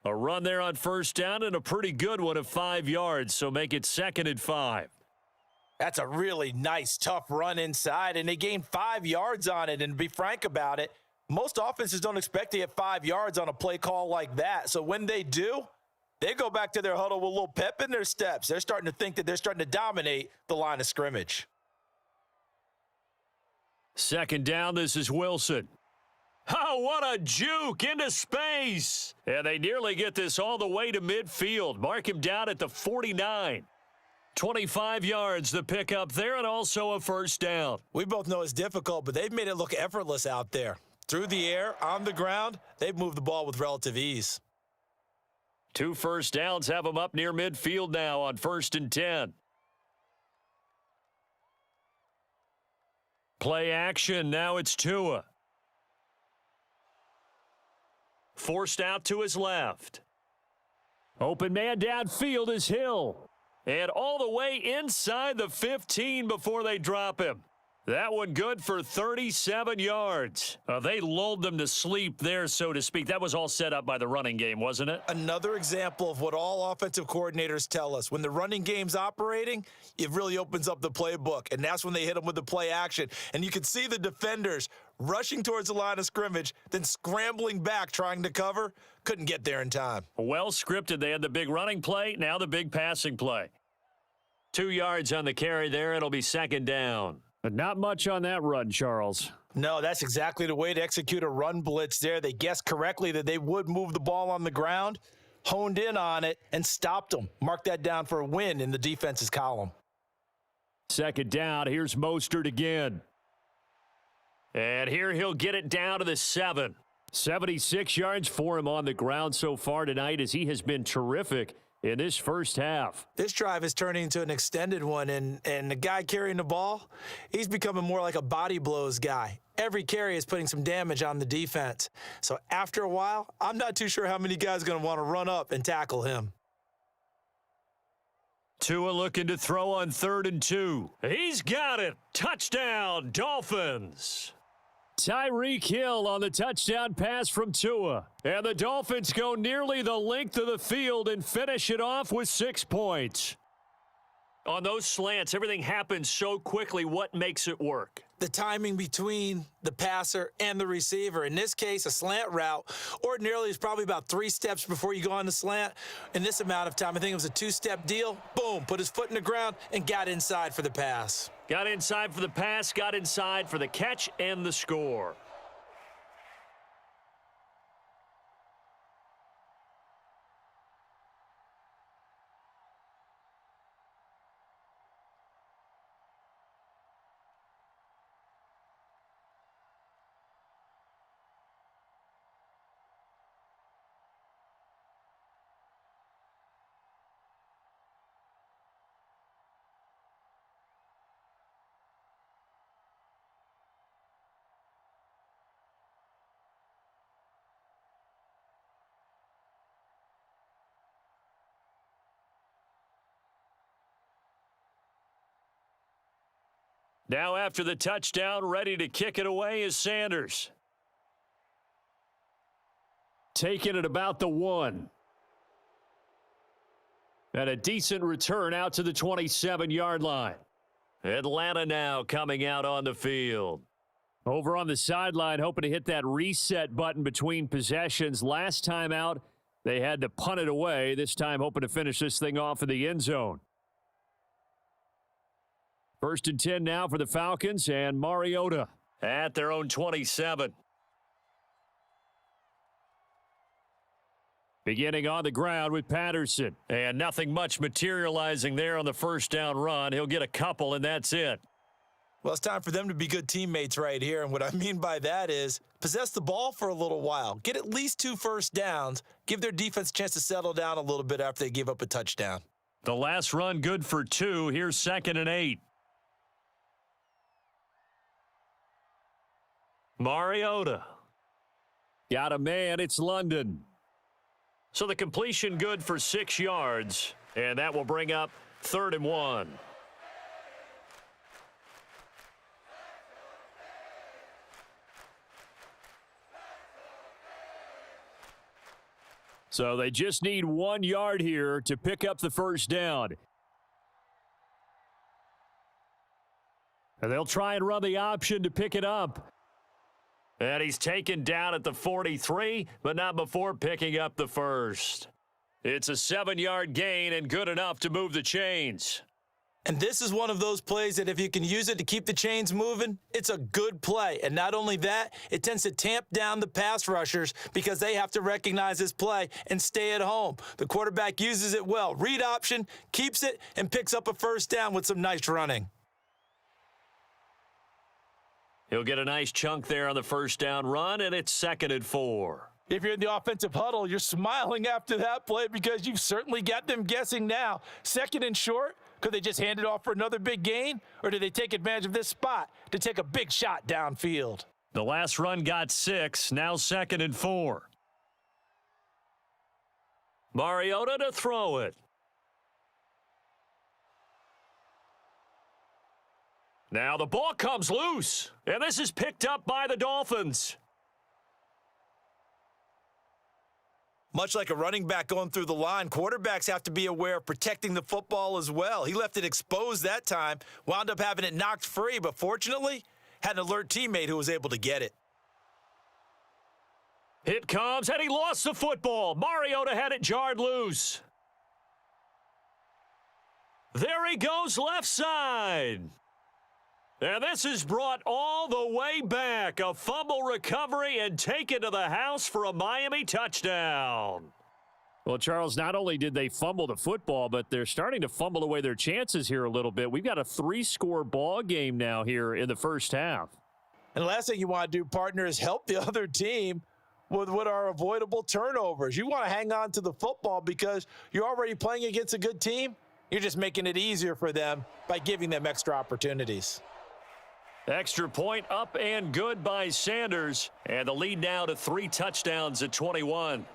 A run there on 1st down and a pretty good one of 5 yards, so make it 2nd and 5. That's a really nice, tough run inside, and they gained 5 yards on it. And to be frank about it, most offenses don't expect to get 5 yards on a play call like that. So when they do, they go back to their huddle with a little pep in their steps. They're starting to think that they're starting to dominate the line of scrimmage. 2nd down, this is Wilson. Oh, what a juke into space. And they nearly get this all the way to midfield. Mark him down at the 49. 25 yards the pickup there, and also a 1st down. We both know it's difficult, but they've made it look effortless out there. Through the air, on the ground, they've moved the ball with relative ease. 2 first downs have them up near midfield now on 1st and 10. Play action, now it's Tua. Forced out to his left. Open man downfield is Hill. And all the way inside the 15 before they drop him. That one good for 37 yards. They lulled them to sleep there, so to speak. That was all set up by the running game, wasn't it? Another example of what all offensive coordinators tell us. When the running game's operating, it really opens up the playbook, and that's when they hit them with the play action. And you can see the defenders rushing towards the line of scrimmage, then scrambling back trying to cover. Couldn't get there in time. Well scripted. They had the big running play, now the big passing play. 2 yards on the carry there. It'll be 2nd down. But not much on that run, Charles. No, that's exactly the way to execute a run blitz there. They guessed correctly that they would move the ball on the ground, honed in on it, and stopped them. Mark that down for a win in the defense's column. 2nd down. Here's Mostert again. And here he'll get it down to the 7. 76 yards for him on the ground so far tonight as he has been terrific in this first half. This drive is turning into an extended one, and the guy carrying the ball, he's becoming more like a body blows guy. Every carry is putting some damage on the defense. So after a while, I'm not too sure how many guys are going to want to run up and tackle him. Tua looking to throw on 3rd and 2. He's got it. Touchdown, Dolphins. Tyreek Hill on the touchdown pass from Tua. And the Dolphins go nearly the length of the field and finish it off with 6 points. On those slants, everything happens so quickly. What makes it work? The timing between the passer and the receiver. In this case, a slant route ordinarily is probably about 3 steps before you go on the slant. In this amount of time, I think it was a 2-step deal. Boom, put his foot in the ground and got inside for the pass. Got inside for the pass, got inside for the catch and the score. Now after the touchdown, ready to kick it away is Sanders. Taking it about the 1. And a decent return out to the 27-yard line. Atlanta now coming out on the field. Over on the sideline, hoping to hit that reset button between possessions. Last time out, they had to punt it away. This time, hoping to finish this thing off in the end zone. 1st and 10 now for the Falcons, and Mariota at their own 27. Beginning on the ground with Patterson. And nothing much materializing there on the first down run. He'll get a couple, and that's it. Well, it's time for them to be good teammates right here. And what I mean by that is possess the ball for a little while. Get at least 2 first downs. Give their defense a chance to settle down a little bit after they give up a touchdown. The last run good for 2. Here's 2nd and 8. Mariota. Got a man. It's London. So the completion good for 6 yards. And that will bring up 3rd and 1. So they just need 1 yard here to pick up the first down. And they'll try and run the option to pick it up. And he's taken down at the 43, but not before picking up the first. It's a 7-yard gain and good enough to move the chains. And this is one of those plays that if you can use it to keep the chains moving, it's a good play. And not only that, it tends to tamp down the pass rushers because they have to recognize this play and stay at home. The quarterback uses it well. Read option, keeps it, and picks up a first down with some nice running. He'll get a nice chunk there on the first down run, and it's 2nd and 4. If you're in the offensive huddle, you're smiling after that play because you've certainly got them guessing now. 2nd and short, could they just hand it off for another big gain? Or do they take advantage of this spot to take a big shot downfield? The last run got 6, now 2nd and 4. Mariota to throw it. Now the ball comes loose, and this is picked up by the Dolphins. Much like a running back going through the line, quarterbacks have to be aware of protecting the football as well. He left it exposed that time, wound up having it knocked free, but fortunately, had an alert teammate who was able to get it. It comes, and he lost the football. Mariota had it jarred loose. There he goes left side. And this is brought all the way back. A fumble recovery and taken to the house for a Miami touchdown. Well, Charles, not only did they fumble the football, but they're starting to fumble away their chances here a little bit. We've got a 3-score ball game now here in the first half. And the last thing you want to do, partner, is help the other team with what are avoidable turnovers. You want to hang on to the football because you're already playing against a good team. You're just making it easier for them by giving them extra opportunities. Extra point up and good by Sanders. And the lead now to 3 touchdowns at 21.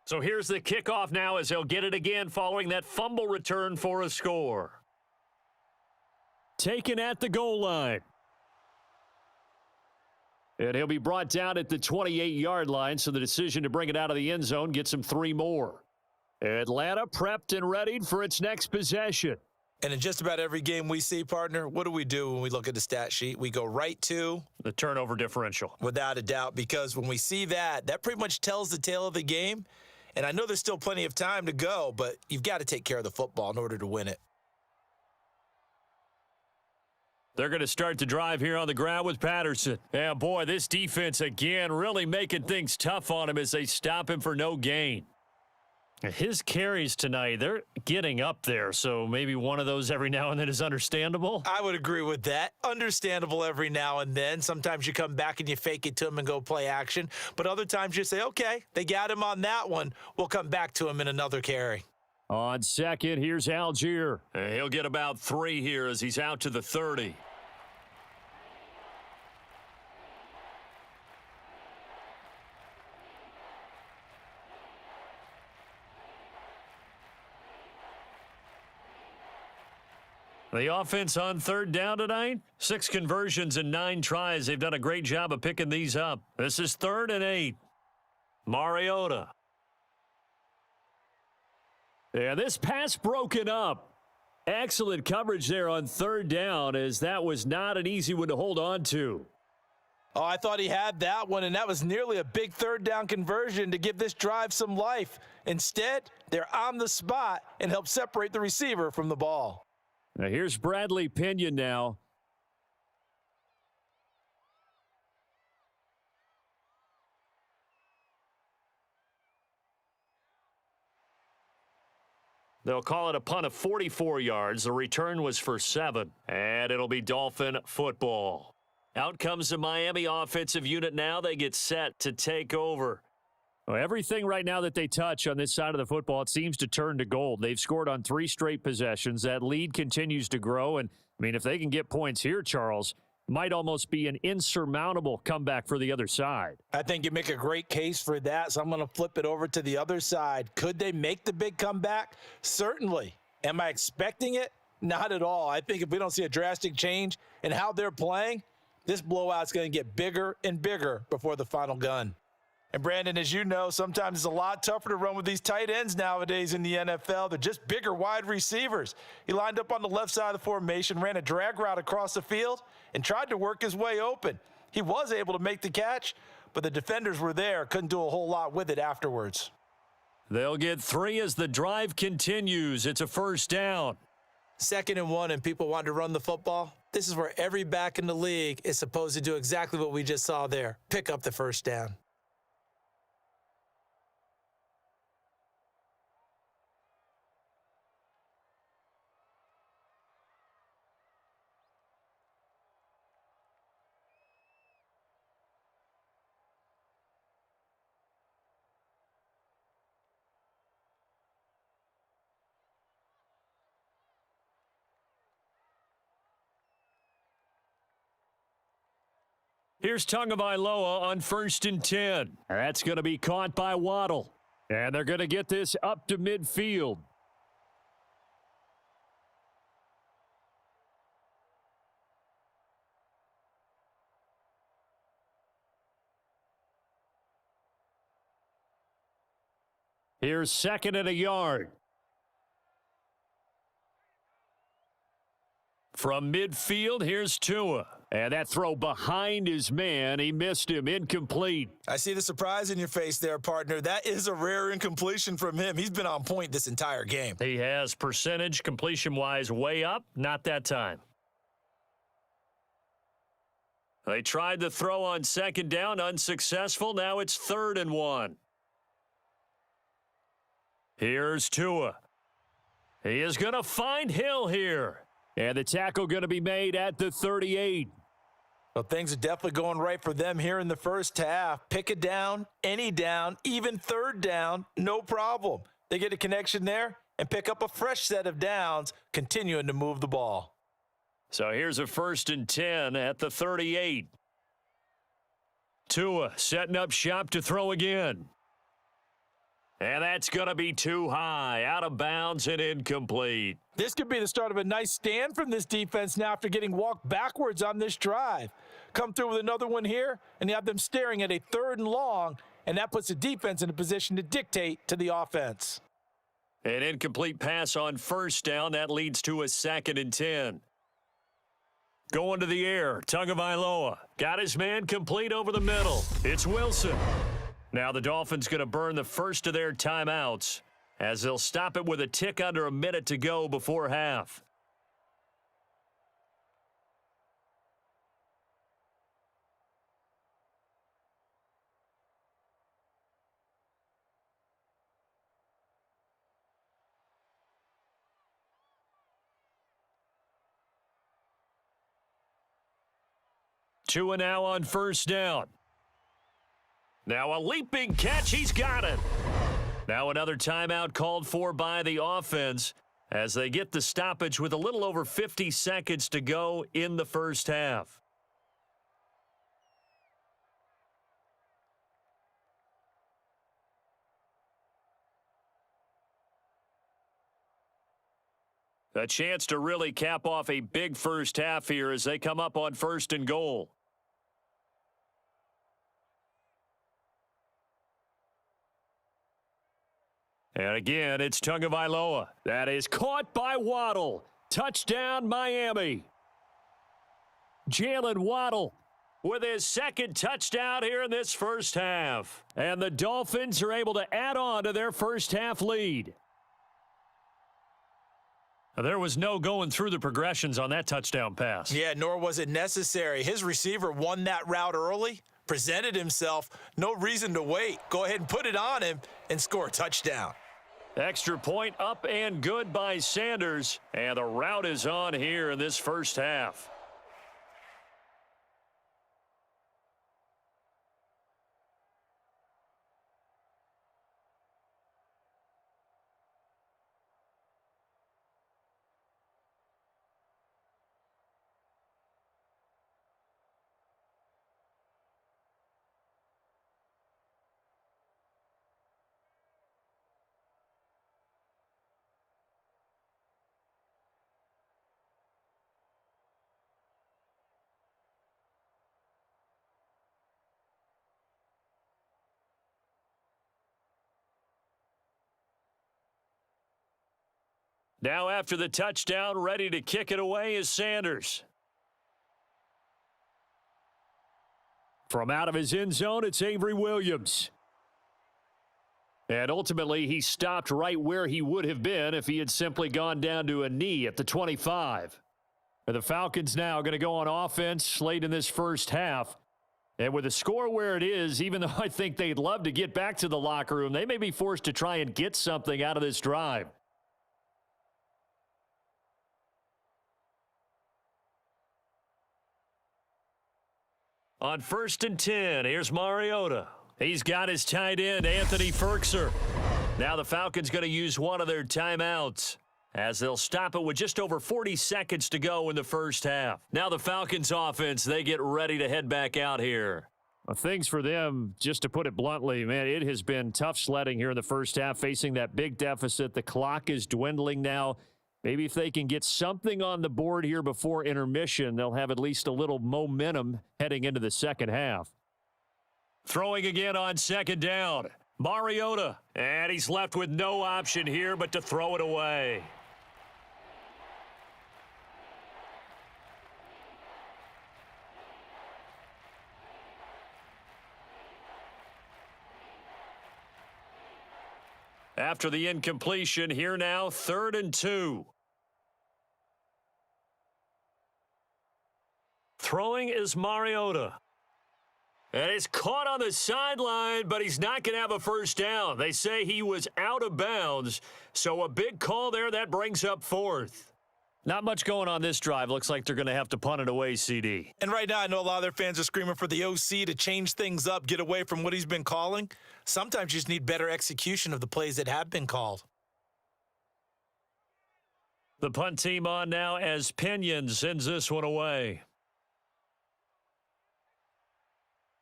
So here's the kickoff now as he'll get it again following that fumble return for a score. Taken at the goal line. And he'll be brought down at the 28-yard line, so the decision to bring it out of the end zone gets him 3 more. Atlanta prepped and readied for its next possession. And in just about every game we see, partner, what do we do when we look at the stat sheet? We go right to the turnover differential. Without a doubt, because when we see that, that pretty much tells the tale of the game. And I know there's still plenty of time to go, but you've got to take care of the football in order to win it. They're going to start the drive here on the ground with Patterson. Yeah, boy, this defense again really making things tough on him as they stop him for no gain. His carries tonight, they're getting up there, so maybe one of those every now and then is understandable. I would agree with that. Understandable every now and then. Sometimes you come back and you fake it to him and go play action. But other times you say, okay, they got him on that one. We'll come back to him in another carry. On second, here's Algier. He'll get about 3 here as he's out to the 30. The offense on third down tonight, 6 conversions and 9 tries. They've done a great job of picking these up. This is 3rd and 8. Mariota. Yeah, this pass broken up. Excellent coverage there on third down, as that was not an easy one to hold on to. Oh, I thought he had that one, and that was nearly a big third down conversion to give this drive some life. Instead, they're on the spot and help separate the receiver from the ball. Now here's Bradley Pinion now. They'll call it a punt of 44 yards. The return was for 7, and it'll be Dolphin football. Out comes the Miami offensive unit now. They get set to take over. Well, everything right now that they touch on this side of the football, it seems to turn to gold. They've scored on 3 straight possessions. That lead continues to grow. And, I mean, if they can get points here, Charles, might almost be an insurmountable comeback for the other side. I think you make a great case for that, so I'm going to flip it over to the other side. Could they make the big comeback? Certainly. Am I expecting it? Not at all. I think if we don't see a drastic change in how they're playing, this blowout's going to get bigger and bigger before the final gun. And, Brandon, as you know, sometimes it's a lot tougher to run with these tight ends nowadays in the NFL. They're just bigger wide receivers. He lined up on the left side of the formation, ran a drag route across the field, and tried to work his way open. He was able to make the catch, but the defenders were there, couldn't do a whole lot with it afterwards. They'll get 3 as the drive continues. It's a first down. 2nd and 1, and people want to run the football. This is where every back in the league is supposed to do exactly what we just saw there, pick up the first down. Here's Tagovailoa on 1st and 10. That's going to be caught by Waddle. And they're going to get this up to midfield. Here's 2nd and a yard. From midfield, here's Tua. And that throw behind his man, he missed him, incomplete. I see the surprise in your face there, partner. That is a rare incompletion from him. He's been on point this entire game. He has percentage completion-wise way up, not that time. They tried the throw on 2nd down, unsuccessful. Now it's 3rd and 1. Here's Tua. He is going to find Hill here. And the tackle going to be made at the 38. Well, things are definitely going right for them here in the first half. Pick a down, any down, even 3rd down, no problem. They get a connection there and pick up a fresh set of downs, continuing to move the ball. So here's a 1st and 10 at the 38. Tua setting up shop to throw again. And that's going to be too high, out of bounds and incomplete. This could be the start of a nice stand from this defense now after getting walked backwards on this drive. Come through with another one here, and you have them staring at a 3rd and long, and that puts the defense in a position to dictate to the offense. An incomplete pass on 1st down. That leads to a 2nd and 10. Going to the air, Tagovailoa. Got his man complete over the middle. It's Wilson. Now the Dolphins going to burn the first of their timeouts as they'll stop it with a tick under a minute to go before half. Tua now on first down. Now a leaping catch. He's got it. Now another timeout called for by the offense as they get the stoppage with a little over 50 seconds to go in the first half. A chance to really cap off a big first half here as they come up on first and goal. And again, it's Tagovailoa. That is caught by Waddle. Touchdown, Miami. Jalen Waddle with his second touchdown here in this first half. And the Dolphins are able to add on to their first half lead. There was no going through the progressions on that touchdown pass. Yeah, nor was it necessary. His receiver won that route early, presented himself, no reason to wait. Go ahead and put it on him and score a touchdown. Extra point up and good by Sanders. And the route is on here in this first half. Now after the touchdown, ready to kick it away is Sanders. From out of his end zone, it's Avery Williams. And ultimately, he stopped right where he would have been if he had simply gone down to a knee at the 25. And the Falcons now going to go on offense late in this first half. And with the score where it is, even though I think they'd love to get back to the locker room, they may be forced to try and get something out of this drive. On first and 10, here's Mariota. He's got his tight end, Anthony Ferkser. Now the Falcons going to use one of their timeouts as they'll stop it with just over 40 seconds to go in the first half. Now the Falcons offense, they get ready to head back out here. Well, things for them, just to put it bluntly, man, it has been tough sledding here in the first half, facing that big deficit. The clock is dwindling now. Maybe if they can get something on the board here before intermission, they'll have at least a little momentum heading into the second half. Throwing again on second down. Mariota. And he's left with no option here but to throw it away. After the incompletion, here now, 3rd and 2. Throwing is Mariota. And it's caught on the sideline, but he's not going to have a first down. They say he was out of bounds, so a big call there. That brings up 4th. Not much going on this drive. Looks like they're going to have to punt it away, CD. And right now, I know a lot of their fans are screaming for the OC to change things up, get away from what he's been calling. Sometimes you just need better execution of the plays that have been called. The punt team on now as Pinion sends this one away.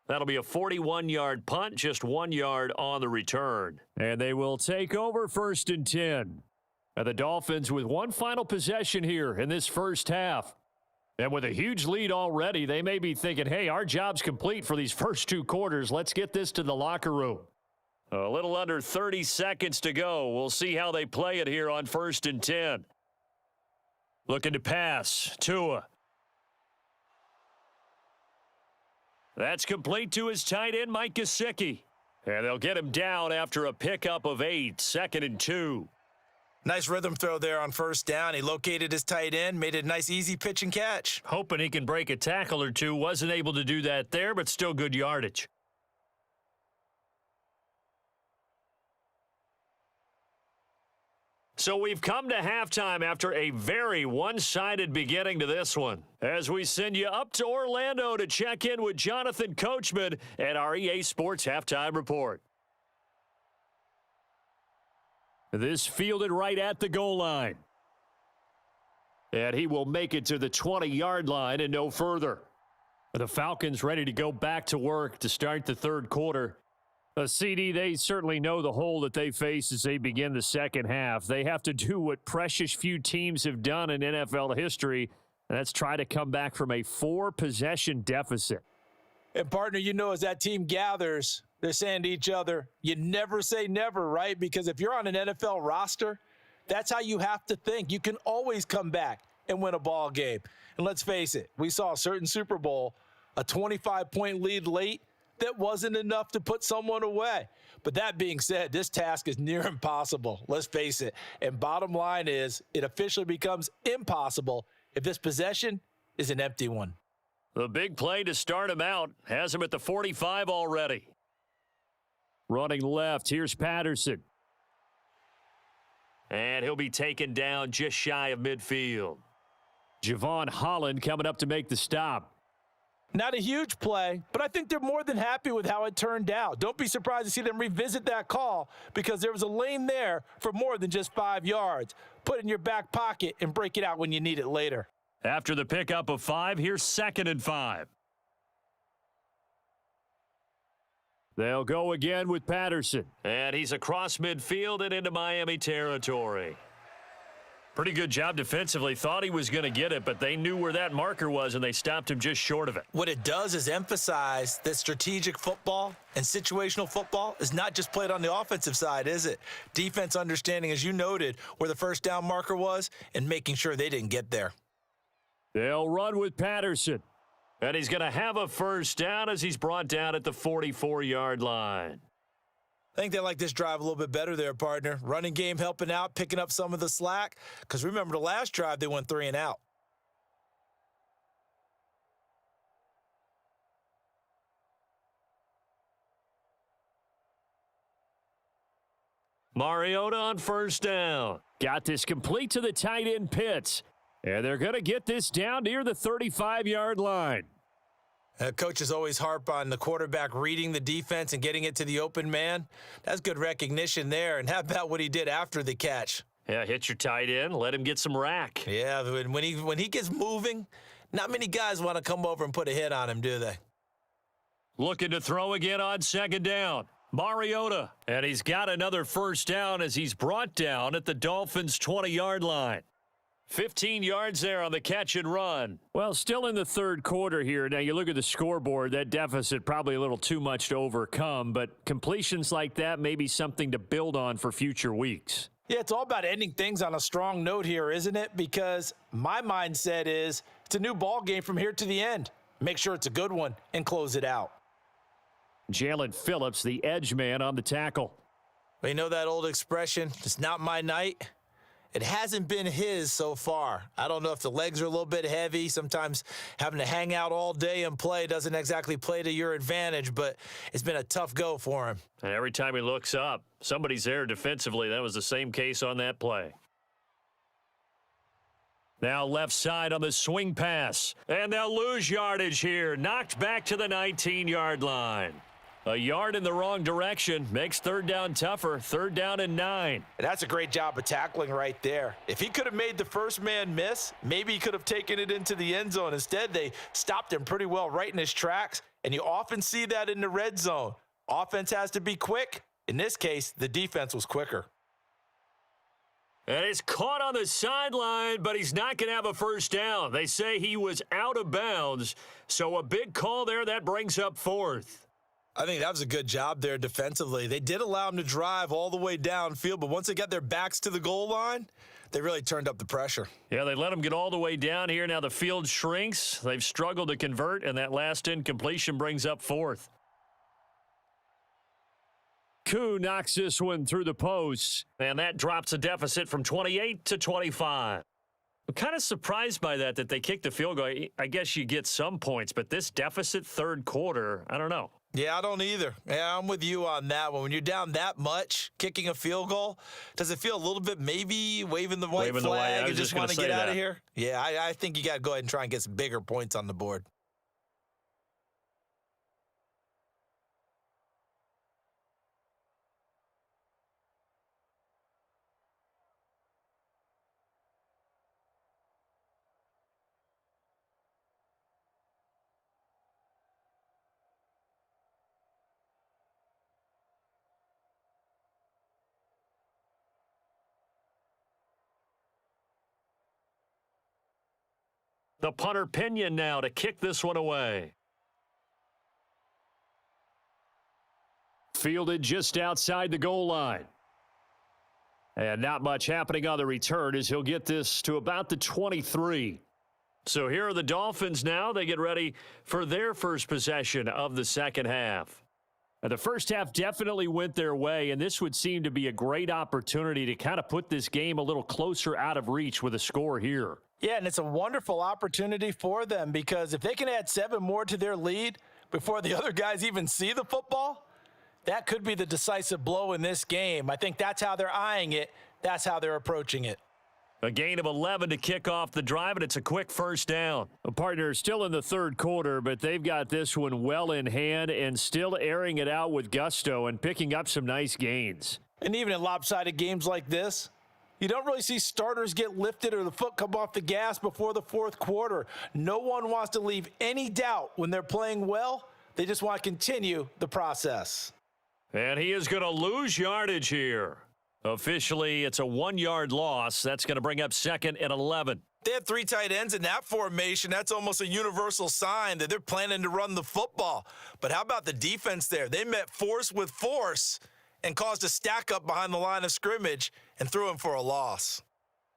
That'll be a 41-yard punt, just 1 yard on the return. And they will take over 1st and 10. And the Dolphins with one final possession here in this first half. And with a huge lead already, they may be thinking, hey, our job's complete for these first 2 quarters. Let's get this to the locker room. A little under 30 seconds to go. We'll see how they play it here on 1st and 10. Looking to pass. Tua. That's complete to his tight end, Mike Gesicki. And they'll get him down after a pickup of 8, 2nd and 2. Nice rhythm throw there on first down. He located his tight end, made it a nice, easy pitch and catch. Hoping he can break a tackle or two. Wasn't able to do that there, but still good yardage. So we've come to halftime after a very one-sided beginning to this one. As we send you up to Orlando to check in with Jonathan Coachman at our EA Sports Halftime Report. This fielded right at the goal line. And he will make it to the 20-yard line and no further. The Falcons ready to go back to work to start the third quarter. CD, they certainly know the hole that they face as they begin the second half. They have to do what precious few teams have done in NFL history, and that's try to come back from a 4-possession deficit. And, partner, you know, as that team gathers, they're saying to each other, you never say never, right? Because if you're on an NFL roster, that's how you have to think. You can always come back and win a ball game. And let's face it, we saw a certain Super Bowl, a 25-point lead late, that wasn't enough to put someone away. But that being said, this task is near impossible. Let's face it. And bottom line is, it officially becomes impossible if this possession is an empty one. The big play to start him out has him at the 45 already. Running left, here's Patterson. And he'll be taken down just shy of midfield. Javon Holland coming up to make the stop. Not a huge play, but I think they're more than happy with how it turned out. Don't be surprised to see them revisit that call because there was a lane there for more than just 5 yards. Put it in your back pocket and break it out when you need it later. After the pickup of 5, here's 2nd and 5. They'll go again with Patterson. And he's across midfield and into Miami territory. Pretty good job defensively. Thought he was going to get it, but they knew where that marker was, and they stopped him just short of it. What it does is emphasize that strategic football and situational football is not just played on the offensive side, is it? Defense understanding, as you noted, where the first down marker was and making sure they didn't get there. They'll run with Patterson. And he's going to have a first down as he's brought down at the 44-yard line. I think they like this drive a little bit better there, partner. Running game helping out, picking up some of the slack. Because remember, the last drive, they went 3 and out. Mariota on first down. Got this complete to the tight end Pitts. And they're going to get this down near the 35-yard line. Coaches always harp on the quarterback reading the defense and getting it to the open man. That's good recognition there. And how about what he did after the catch? Yeah, hit your tight end, let him get some rack. Yeah, when he gets moving, not many guys want to come over and put a hit on him, do they? Looking to throw again on 2nd down. Mariota. And he's got another first down as he's brought down at the Dolphins' 20-yard line. 15 yards there on the catch and run. Well, still in the third quarter here. Now, you look at the scoreboard, that deficit probably a little too much to overcome, but completions like that may be something to build on for future weeks. Yeah, it's all about ending things on a strong note here, isn't it? Because my mindset is it's a new ball game from here to the end. Make sure it's a good one and close it out. Jalen Phillips, the edge man on the tackle. Well, you know that old expression, it's not my night? It hasn't been his so far. I don't know if the legs are a little bit heavy. Sometimes having to hang out all day and play doesn't exactly play to your advantage, but it's been a tough go for him. And every time he looks up, somebody's there defensively. That was the same case on that play. Now left side on the swing pass. And they'll lose yardage here. Knocked back to the 19-yard line. A yard in the wrong direction makes 3rd down tougher. 3rd down and 9. And that's a great job of tackling right there. If he could have made the first man miss, maybe he could have taken it into the end zone. Instead, they stopped him pretty well right in his tracks, and you often see that in the red zone. Offense has to be quick. In this case, the defense was quicker. And it's caught on the sideline, but he's not going to have a first down. They say he was out of bounds, so a big call there that brings up 4th. I think that was a good job there defensively. They did allow him to drive all the way downfield, but once they got their backs to the goal line, they really turned up the pressure. Yeah, they let him get all the way down here. Now the field shrinks. They've struggled to convert, and that last incompletion brings up 4th. Koo knocks this one through the post, and that drops a deficit from 28 to 25. I'm kind of surprised by that they kicked the field goal. I guess you get some points, but this deficit third quarter, I don't know. Yeah, I don't either. Yeah, I'm with you on that one. When you're down that much, kicking a field goal, does it feel a little bit maybe waving the white flag and just want to get out of here? Yeah, I think you got to go ahead and try and get some bigger points on the board. The punter Pinion now to kick this one away. Fielded just outside the goal line. And not much happening on the return as he'll get this to about the 23. So here are the Dolphins now. They get ready for their first possession of the second half. Now, the first half definitely went their way, and this would seem to be a great opportunity to kind of put this game a little closer out of reach with a score here. Yeah, and it's a wonderful opportunity for them because if they can add 7 more to their lead before the other guys even see the football, that could be the decisive blow in this game. I think that's how they're eyeing it. That's how they're approaching it. A gain of 11 to kick off the drive, and it's a quick first down. A partner still in the third quarter, but they've got this one well in hand and still airing it out with gusto and picking up some nice gains. And even in lopsided games like this, you don't really see starters get lifted or the foot come off the gas before the fourth quarter. No one wants to leave any doubt when they're playing well. They just want to continue the process. And he is going to lose yardage here. Officially, it's a 1-yard loss. That's going to bring up 2nd and 11. They have 3 tight ends in that formation. That's almost a universal sign that they're planning to run the football. But how about the defense there? They met force with force and caused a stack up behind the line of scrimmage and threw him for a loss.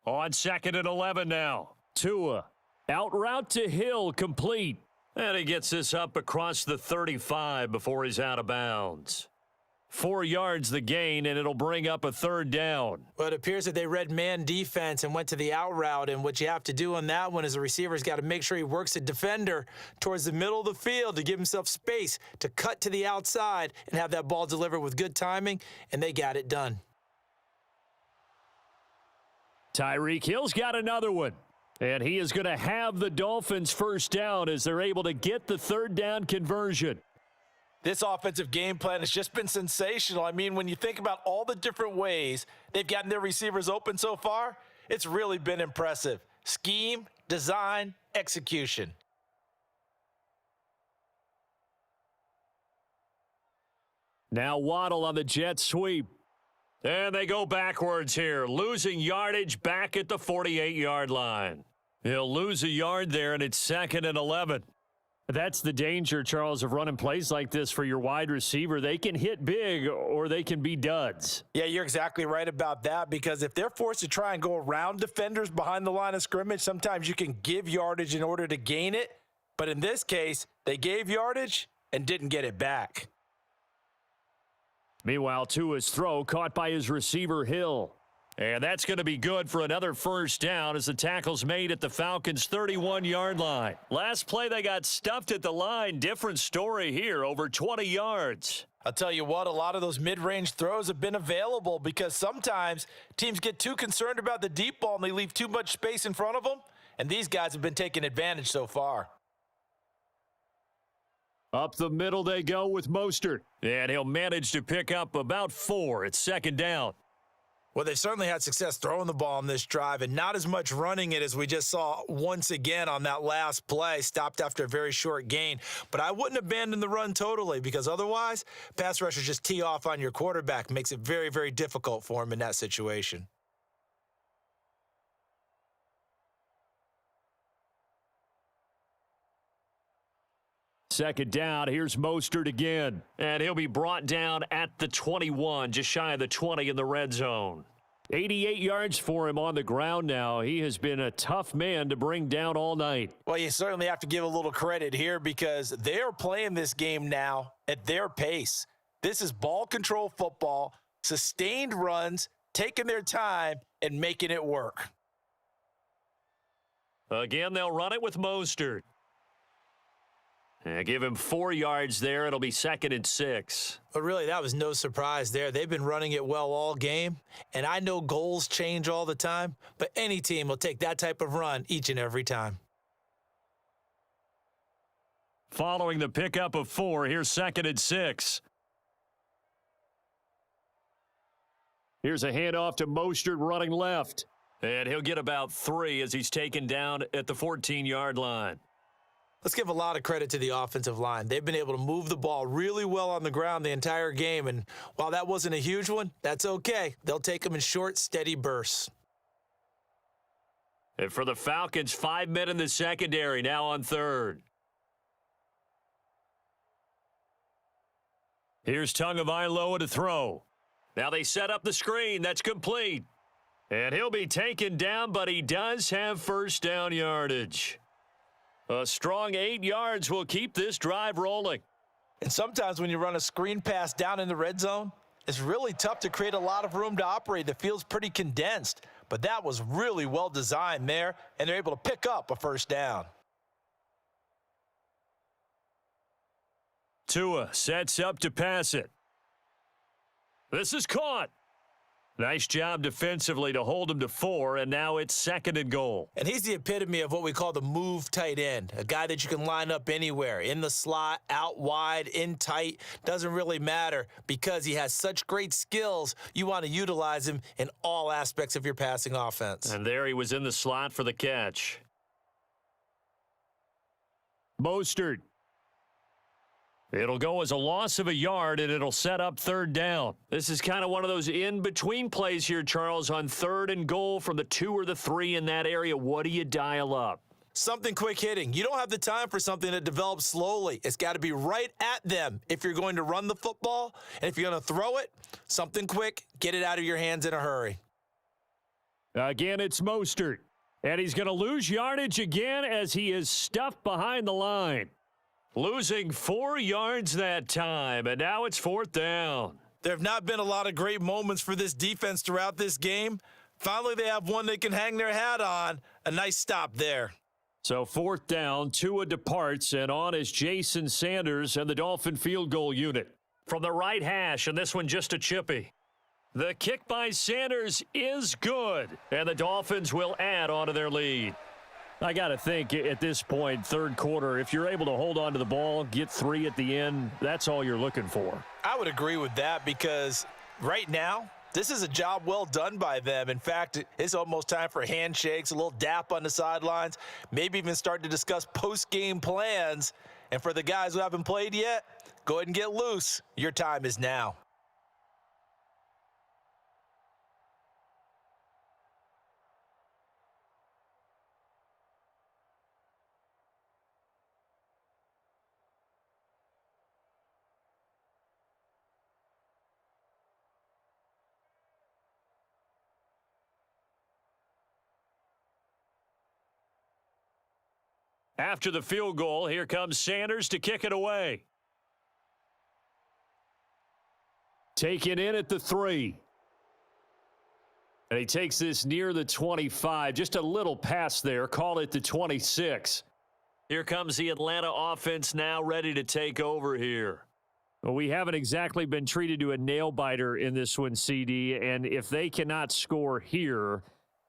On 2nd and 11 now. Tua, out route to Hill, complete. And he gets this up across the 35 before he's out of bounds. 4 yards the gain, and it'll bring up a 3rd down. Well, it appears that they read man defense and went to the out route, and what you have to do on that one is the receiver's got to make sure he works a defender towards the middle of the field to give himself space to cut to the outside and have that ball delivered with good timing, and they got it done. Tyreek Hill's got another one. And he is going to have the Dolphins first down as they're able to get the 3rd down conversion. This offensive game plan has just been sensational. I mean, when you think about all the different ways they've gotten their receivers open so far, it's really been impressive. Scheme, design, execution. Now Waddle on the jet sweep. And they go backwards here, losing yardage back at the 48-yard line. He'll lose a yard there, and it's 2nd and 11. That's the danger, Charles, of running plays like this for your wide receiver. They can hit big or they can be duds. Yeah, you're exactly right about that because if they're forced to try and go around defenders behind the line of scrimmage, sometimes you can give yardage in order to gain it. But in this case, they gave yardage and didn't get it back. Meanwhile, Tua's throw caught by his receiver, Hill. And that's going to be good for another first down as the tackle's made at the Falcons' 31-yard line. Last play, they got stuffed at the line. Different story here, over 20 yards. I'll tell you what, a lot of those mid-range throws have been available because sometimes teams get too concerned about the deep ball and they leave too much space in front of them, and these guys have been taking advantage so far. Up the middle they go with Mostert, and he'll manage to pick up about 4. It's 2nd down. Well, they've certainly had success throwing the ball on this drive and not as much running it as we just saw once again on that last play, stopped after a very short gain. But I wouldn't abandon the run totally because otherwise, pass rushers just tee off on your quarterback. Makes it very, very difficult for him in that situation. Second down, here's Mostert again. And he'll be brought down at the 21, just shy of the 20 in the red zone. 88 yards for him on the ground now. He has been a tough man to bring down all night. Well, you certainly have to give a little credit here because they're playing this game now at their pace. This is ball control football, sustained runs, taking their time, and making it work. Again, they'll run it with Mostert. Give him 4 yards there. It'll be 2nd and 6. But really, that was no surprise there. They've been running it well all game, and I know goals change all the time, but any team will take that type of run each and every time. Following the pickup of 4, here's 2nd and 6. Here's a handoff to Mostert running left. And he'll get about 3 as he's taken down at the 14-yard line. Let's give a lot of credit to the offensive line. They've been able to move the ball really well on the ground the entire game, and while that wasn't a huge one, that's okay. They'll take them in short, steady bursts. And for the Falcons, 5 men in the secondary, now on 3rd. Here's Tagovailoa to throw. Now they set up the screen. That's complete. And he'll be taken down, but he does have first down yardage. A strong 8 yards will keep this drive rolling. And sometimes when you run a screen pass down in the red zone, it's really tough to create a lot of room to operate. The field's pretty condensed, but that was really well designed there, and they're able to pick up a first down. Tua sets up to pass it. This is caught. Nice job defensively to hold him to 4, and now it's 2nd and goal. And he's the epitome of what we call the move tight end, a guy that you can line up anywhere, in the slot, out wide, in tight, doesn't really matter because he has such great skills. You want to utilize him in all aspects of your passing offense. And there he was in the slot for the catch. Mostert. It'll go as a loss of a yard, and it'll set up 3rd down. This is kind of one of those in-between plays here, Charles, on 3rd and goal from the 2 or the 3 in that area. What do you dial up? Something quick hitting. You don't have the time for something that develops slowly. It's got to be right at them if you're going to run the football. And if you're going to throw it, something quick, get it out of your hands in a hurry. Again, it's Mostert. And he's going to lose yardage again as he is stuffed behind the line. Losing 4 yards that time, and now it's 4th down. There have not been a lot of great moments for this defense throughout this game. Finally, they have one they can hang their hat on. A nice stop there. So 4th down, Tua departs, and on is Jason Sanders and the Dolphin field goal unit. From the right hash, and this one just a chippy. The kick by Sanders is good, and the Dolphins will add on to their lead. I got to think at this point, 3rd quarter, if you're able to hold on to the ball, get 3 at the end, that's all you're looking for. I would agree with that because right now, this is a job well done by them. In fact, it's almost time for handshakes, a little dap on the sidelines, maybe even start to discuss post-game plans. And for the guys who haven't played yet, go ahead and get loose. Your time is now. After the field goal, here comes Sanders to kick it away. Taken in at the 3. And he takes this near the 25. Just a little pass there. Call it the 26. Here comes the Atlanta offense now ready to take over here. Well, we haven't exactly been treated to a nail-biter in this one, CD. And if they cannot score here,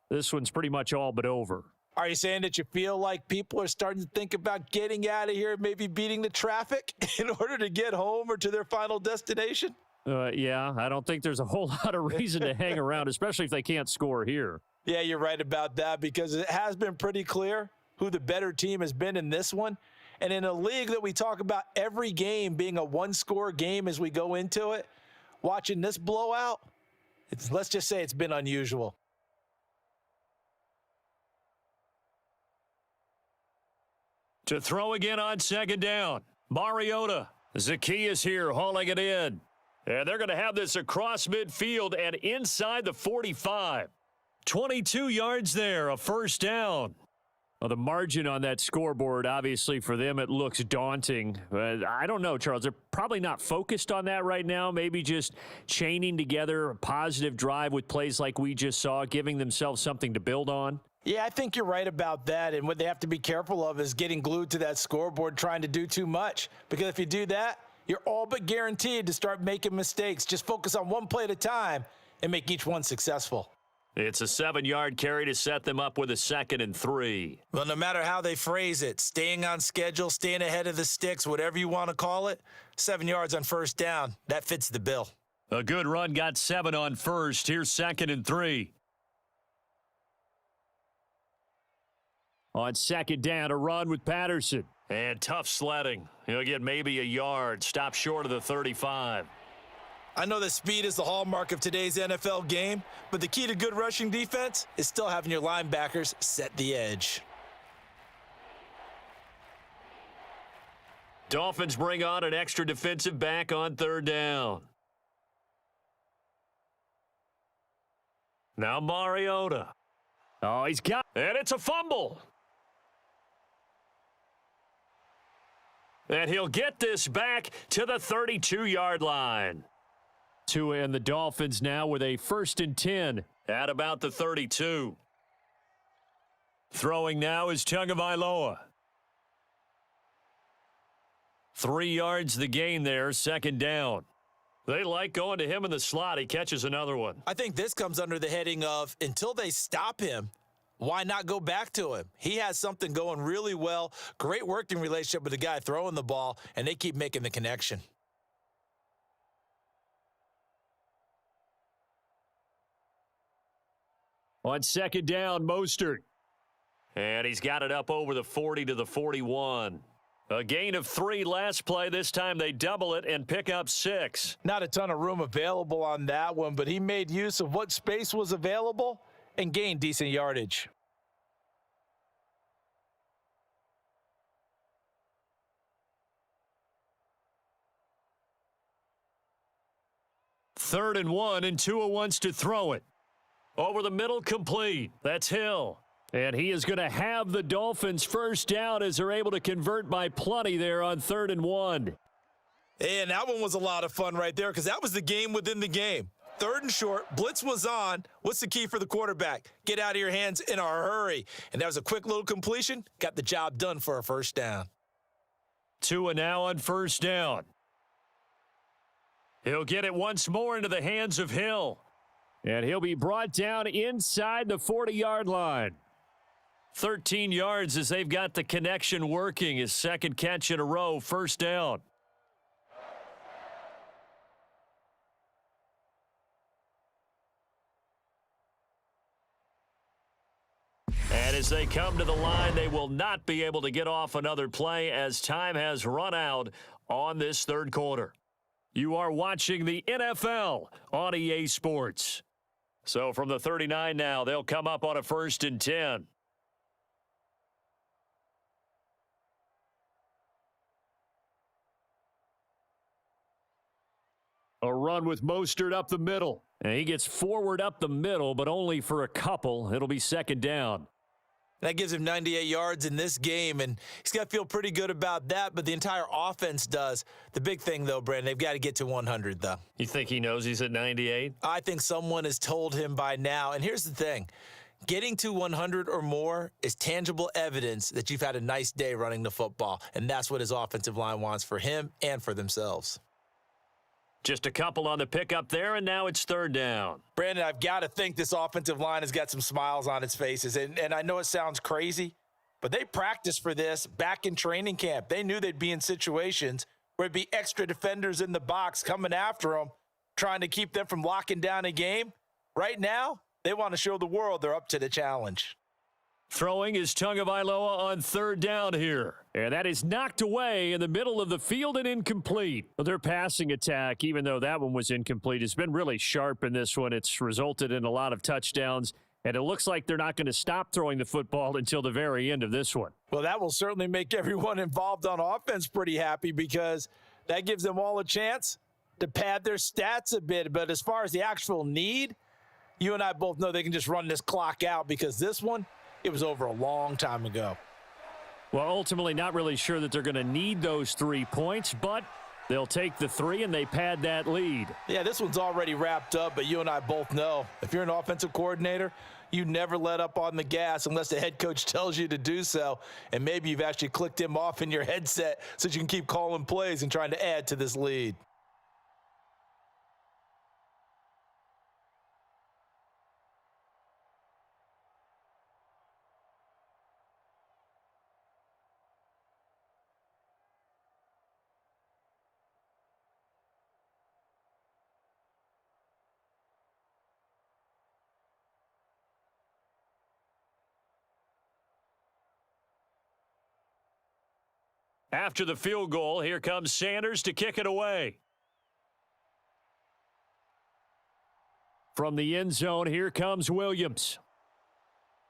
this one's pretty much all but over. Are you saying that you feel like people are starting to think about getting out of here, maybe beating the traffic in order to get home or to their final destination? Yeah, I don't think there's a whole lot of reason to hang around, especially if they can't score here. Yeah, you're right about that because it has been pretty clear who the better team has been in this one. And in a league that we talk about every game being a one-score game as we go into it, watching this blowout, let's just say it's been unusual. To throw again on 2nd down. Mariota. Zacchaeus here hauling it in. And they're going to have this across midfield and inside the 45. 22 yards there, a first down. Well, the margin on that scoreboard, obviously for them, it looks daunting. I don't know, Charles. They're probably not focused on that right now. Maybe just chaining together a positive drive with plays like we just saw, giving themselves something to build on. Yeah, I think you're right about that. And what they have to be careful of is getting glued to that scoreboard trying to do too much. Because if you do that, you're all but guaranteed to start making mistakes. Just focus on one play at a time and make each one successful. It's a 7-yard carry to set them up with a 2nd and 3. Well, no matter how they phrase it, staying on schedule, staying ahead of the sticks, whatever you want to call it, 7 yards on first down, that fits the bill. A good run got 7 on first. Here's 2nd and 3. On 2nd down, a run with Patterson. And tough sledding. He'll get maybe a yard. Stop short of the 35. I know that speed is the hallmark of today's NFL game, but the key to good rushing defense is still having your linebackers set the edge. Dolphins bring on an extra defensive back on 3rd down. Now Mariota. Oh, he's got it. And it's a fumble. And he'll get this back to the 32-yard line. Tua and the Dolphins now with a 1st and 10 at about the 32. Throwing now is Tagovailoa. 3 yards the gain there, 2nd down. They like going to him in the slot. He catches another one. I think this comes under the heading of until they stop him, why not go back to him? He has something going really well, great working relationship with the guy throwing the ball, and they keep making the connection. On 2nd down, Mostert. And he's got it up over the 40 to the 41. A gain of 3 last play. This time they double it and pick up 6. Not a ton of room available on that one, but he made use of what space was available and gained decent yardage. Third and 1, and Tua wants to throw it. Over the middle, complete. That's Hill. And he is going to have the Dolphins first down as they're able to convert by plenty there on 3rd and 1. And that one was a lot of fun right there because that was the game within the game. 3rd and short, blitz was on. What's the key for the quarterback? Get out of your hands in a hurry. And that was a quick little completion. Got the job done for a first down. Tua now on 1st down. He'll get it once more into the hands of Hill. And he'll be brought down inside the 40-yard line. 13 yards as they've got the connection working. His 2nd catch in a row, 1st down. And as they come to the line, they will not be able to get off another play as time has run out on this 3rd quarter. You are watching the NFL on EA Sports. So from the 39 now, they'll come up on a 1st and 10. A run with Mostert up the middle. And he gets forward up the middle, but only for a couple. It'll be 2nd down. That gives him 98 yards in this game, and he's got to feel pretty good about that, but the entire offense does. The big thing, though, Brandon, they've got to get to 100, though. You think he knows he's at 98? I think someone has told him by now. And here's the thing. Getting to 100 or more is tangible evidence that you've had a nice day running the football, and that's what his offensive line wants for him and for themselves. Just a couple on the pickup there, and now it's 3rd down. Brandon, I've got to think this offensive line has got some smiles on its faces. And I know it sounds crazy, but they practiced for this back in training camp. They knew they'd be in situations where it'd be extra defenders in the box coming after them, trying to keep them from locking down a game. Right now, they want to show the world they're up to the challenge. Throwing is Tagovailoa on 3rd down here. And that is knocked away in the middle of the field and incomplete. Their passing attack, even though that one was incomplete, has been really sharp in this one. It's resulted in a lot of touchdowns. And it looks like they're not going to stop throwing the football until the very end of this one. Well, that will certainly make everyone involved on offense pretty happy because that gives them all a chance to pad their stats a bit. But as far as the actual need, you and I both know they can just run this clock out because this one, it was over a long time ago. Well, ultimately not really sure that they're going to need those 3 points, but they'll take the 3 and they pad that lead. Yeah, this one's already wrapped up, but you and I both know if you're an offensive coordinator, you never let up on the gas unless the head coach tells you to do so. And maybe you've actually clicked him off in your headset so you can keep calling plays and trying to add to this lead. After the field goal, here comes Sanders to kick it away. From the end zone, here comes Williams.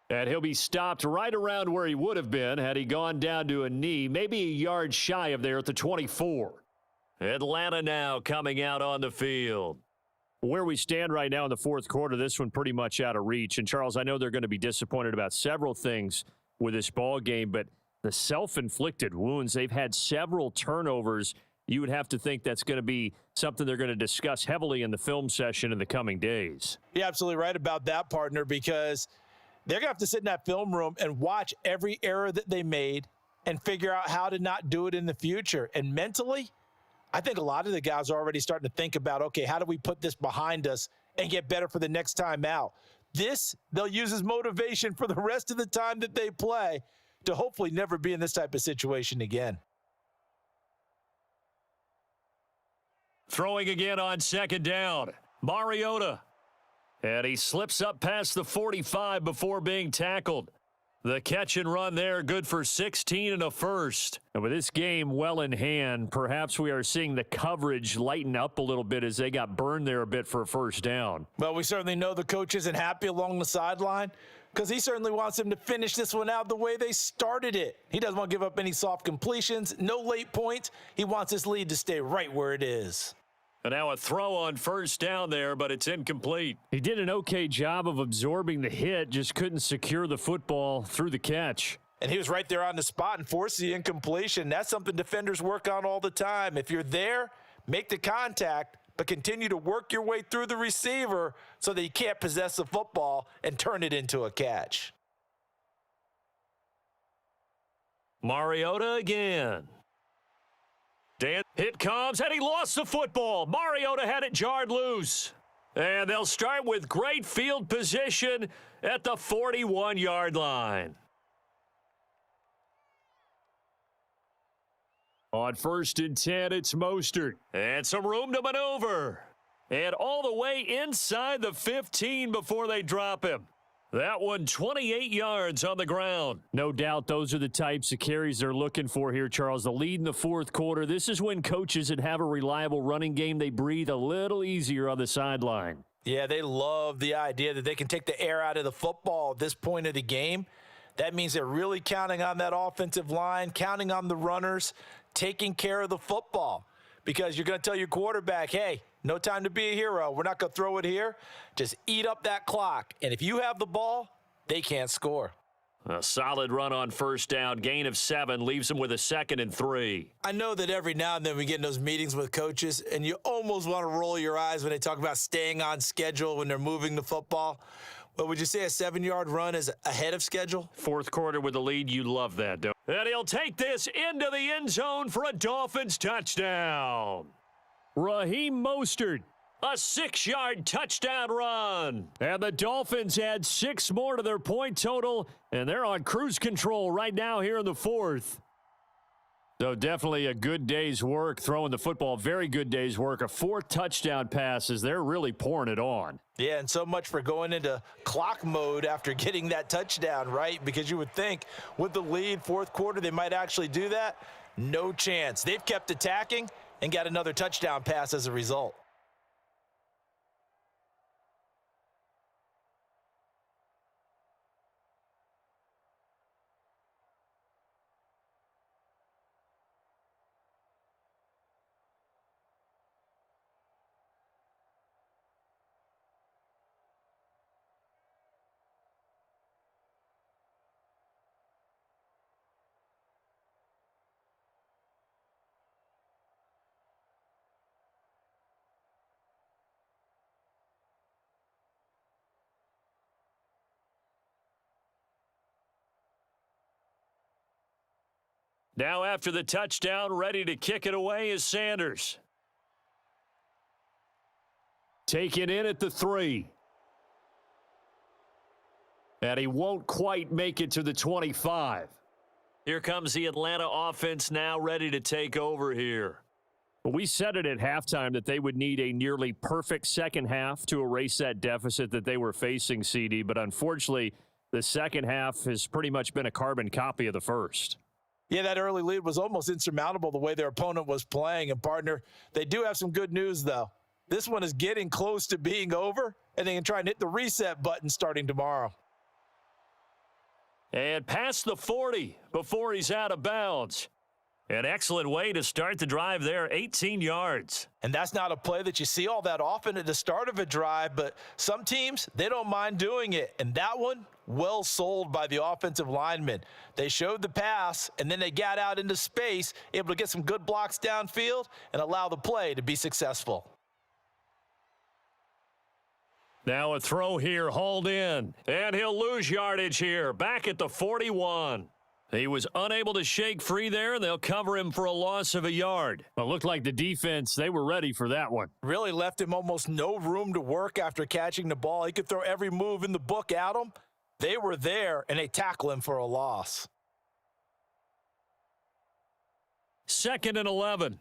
And he'll be stopped right around where he would have been had he gone down to a knee, maybe a yard shy of there at the 24. Atlanta now coming out on the field. Where we stand right now in the fourth quarter, this one pretty much out of reach. And, Charles, I know they're going to be disappointed about several things with this ball game, but the self-inflicted wounds, they've had several turnovers. You would have to think that's going to be something they're going to discuss heavily in the film session in the coming days. You're absolutely right about that, partner, because they're going to have to sit in that film room and watch every error that they made and figure out how to not do it in the future. And mentally, I think a lot of the guys are already starting to think about, okay, how do we put this behind us and get better for the next time out? This, they'll use as motivation for the rest of the time that they play to hopefully never be in this type of situation again. Throwing again on second down, Mariota. And he slips up past the 45 before being tackled. The catch and run there, good for 16 and a first. And with this game well in hand, perhaps we are seeing the coverage lighten up a little bit as they got burned there a bit for a first down. Well, we certainly know the coach isn't happy along the sideline because he certainly wants them to finish this one out the way they started it. He doesn't want to give up any soft completions, no late points. He wants this lead to stay right where it is. And now a throw on first down there, but it's incomplete. He did an okay job of absorbing the hit, just couldn't secure the football through the catch. And he was right there on the spot and forced the incompletion. That's something defenders work on all the time. If you're there, make the contact, but continue to work your way through the receiver so that you can't possess the football and turn it into a catch. Mariota again. Dan, hit comes, and he lost the football. Mariota had it jarred loose. And they'll start with great field position at the 41-yard line. On 1st and 10, it's Mostert. And some room to maneuver. And all the way inside the 15 before they drop him. That one 28 yards on the ground. No doubt those are the types of carries they're looking for here, Charles. The lead in the fourth quarter. This is when coaches that have a reliable running game, they breathe a little easier on the sideline. Yeah, they love the idea that they can take the air out of the football at this point of the game. That means they're really counting on that offensive line, counting on the runners, taking care of the football. Because you're going to tell your quarterback, hey, no time to be a hero. We're not going to throw it here. Just eat up that clock. And if you have the ball, they can't score. A solid run on first down. Gain of 7 leaves them with a 2nd and 3. I know that every now and then we get in those meetings with coaches, and you almost want to roll your eyes when they talk about staying on schedule when they're moving the football. But would you say a 7-yard run is ahead of schedule? Fourth quarter with the lead, you love that, don't you? And he'll take this into the end zone for a Dolphins touchdown. Raheem Mostert. A 6-yard touchdown run. And the Dolphins add 6 more to their point total, and they're on cruise control right now here in the fourth. So definitely a good day's work throwing the football. Very good day's work. A 4th touchdown pass as they're really pouring it on. Yeah, and so much for going into clock mode after getting that touchdown, right? Because you would think with the lead, fourth quarter, they might actually do that. No chance. They've kept attacking and got another touchdown pass as a result. Now after the touchdown, ready to kick it away is Sanders. Taken in at the 3. And he won't quite make it to the 25. Here comes the Atlanta offense now ready to take over here. We said it at halftime that they would need a nearly perfect second half to erase that deficit that they were facing, CD. But unfortunately, the second half has pretty much been a carbon copy of the first. Yeah, that early lead was almost insurmountable the way their opponent was playing. And, partner, they do have some good news, though. This one is getting close to being over, and they can try and hit the reset button starting tomorrow. And past the 40 before he's out of bounds. An excellent way to start the drive there, 18 yards. And that's not a play that you see all that often at the start of a drive, but some teams, they don't mind doing it. And that one, well sold by the offensive lineman. They showed the pass, and then they got out into space, able to get some good blocks downfield and allow the play to be successful. Now a throw here, hauled in, and he'll lose yardage here, back at the 41. He was unable to shake free there, and they'll cover him for a loss of a yard. Well, it looked like the defense, they were ready for that one. Really left him almost no room to work after catching the ball. He could throw every move in the book at him. They were there, and they tackle him for a loss. 2nd and 11.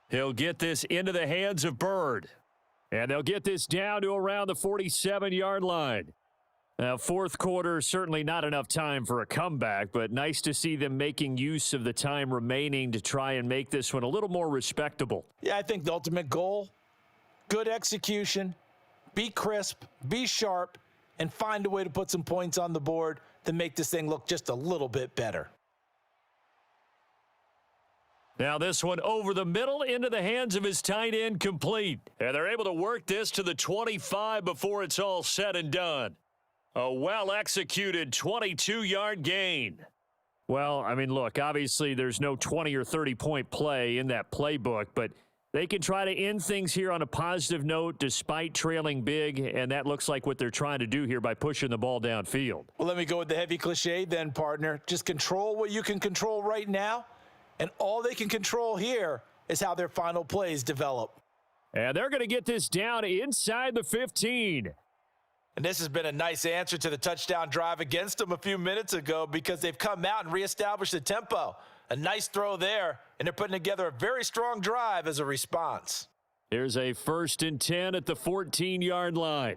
He'll get this into the hands of Bird. And they'll get this down to around the 47-yard line. Now, fourth quarter, certainly not enough time for a comeback, but nice to see them making use of the time remaining to try and make this one a little more respectable. Yeah, I think the ultimate goal, good execution, be crisp, be sharp, and find a way to put some points on the board to make this thing look just a little bit better. Now this one over the middle into the hands of his tight end, complete. And they're able to work this to the 25 before it's all said and done. A well-executed 22-yard gain. Well, I mean, look, obviously there's no 20 or 30-point play in that playbook, but they can try to end things here on a positive note despite trailing big, and that looks like what they're trying to do here by pushing the ball downfield. Well, let me go with the heavy cliche then, partner. Just control what you can control right now, and all they can control here is how their final plays develop. And they're going to get this down inside the 15. And this has been a nice answer to the touchdown drive against them a few minutes ago because they've come out and reestablished the tempo. A nice throw there, and they're putting together a very strong drive as a response. Here's a 1st and 10 at the 14-yard line.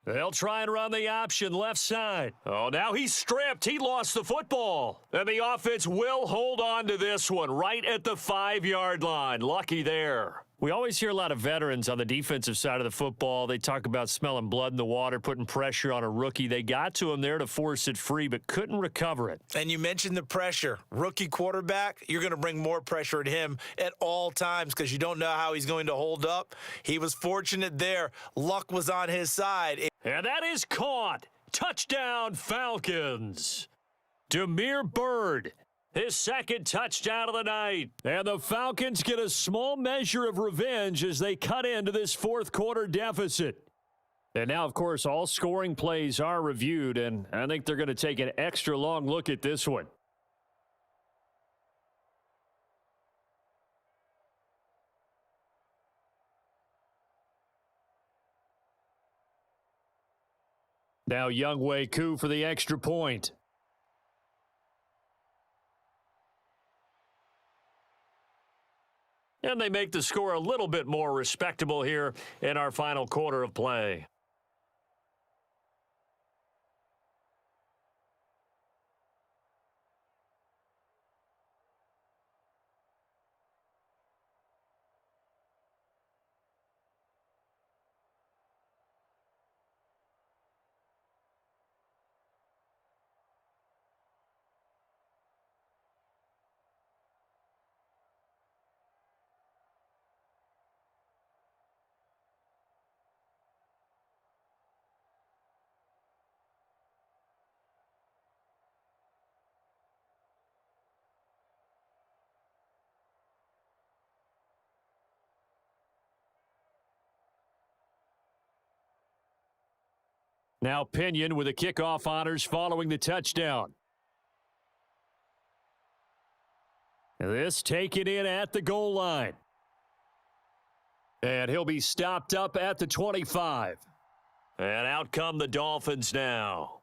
They'll try and run the option left side. Oh, now he's stripped. He lost the football. And the offense will hold on to this one right at the 5-yard line. Lucky there. We always hear a lot of veterans on the defensive side of the football. They talk about smelling blood in the water, putting pressure on a rookie. They got to him there to force it free, but couldn't recover it. And you mentioned the pressure. Rookie quarterback, you're going to bring more pressure at him at all times because you don't know how he's going to hold up. He was fortunate there. Luck was on his side. And that is caught. Touchdown, Falcons. Demir Bird. His 2nd touchdown of the night. And the Falcons get a small measure of revenge as they cut into this fourth quarter deficit. And now, of course, all scoring plays are reviewed, and I think they're going to take an extra long look at this one. Now Younghoe Koo for the extra point. And they make the score a little bit more respectable here in our final quarter of play. Now Pinion with the kickoff honors following the touchdown. This taken in at the goal line. And he'll be stopped up at the 25. And out come the Dolphins now.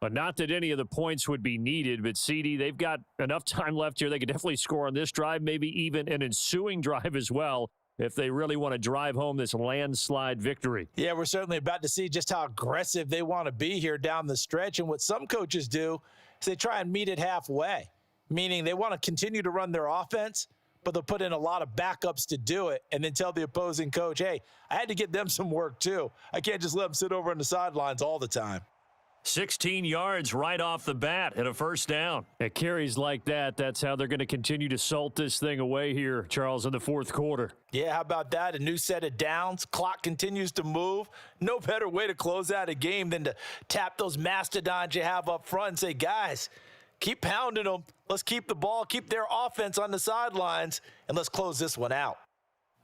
But not that any of the points would be needed, but CD, they've got enough time left here. They could definitely score on this drive, maybe even an ensuing drive as well, if they really want to drive home this landslide victory. Yeah, we're certainly about to see just how aggressive they want to be here down the stretch. And what some coaches do is they try and meet it halfway, meaning they want to continue to run their offense, but they'll put in a lot of backups to do it and then tell the opposing coach, hey, I had to get them some work too. I can't just let them sit over on the sidelines all the time. 16 yards right off the bat and a first down. At carries like that, that's how they're going to continue to salt this thing away here, Charles, in the fourth quarter. Yeah, how about that? A new set of downs. Clock continues to move. No better way to close out a game than to tap those mastodons you have up front and say, guys, keep pounding them. Let's keep the ball, keep their offense on the sidelines, and let's close this one out.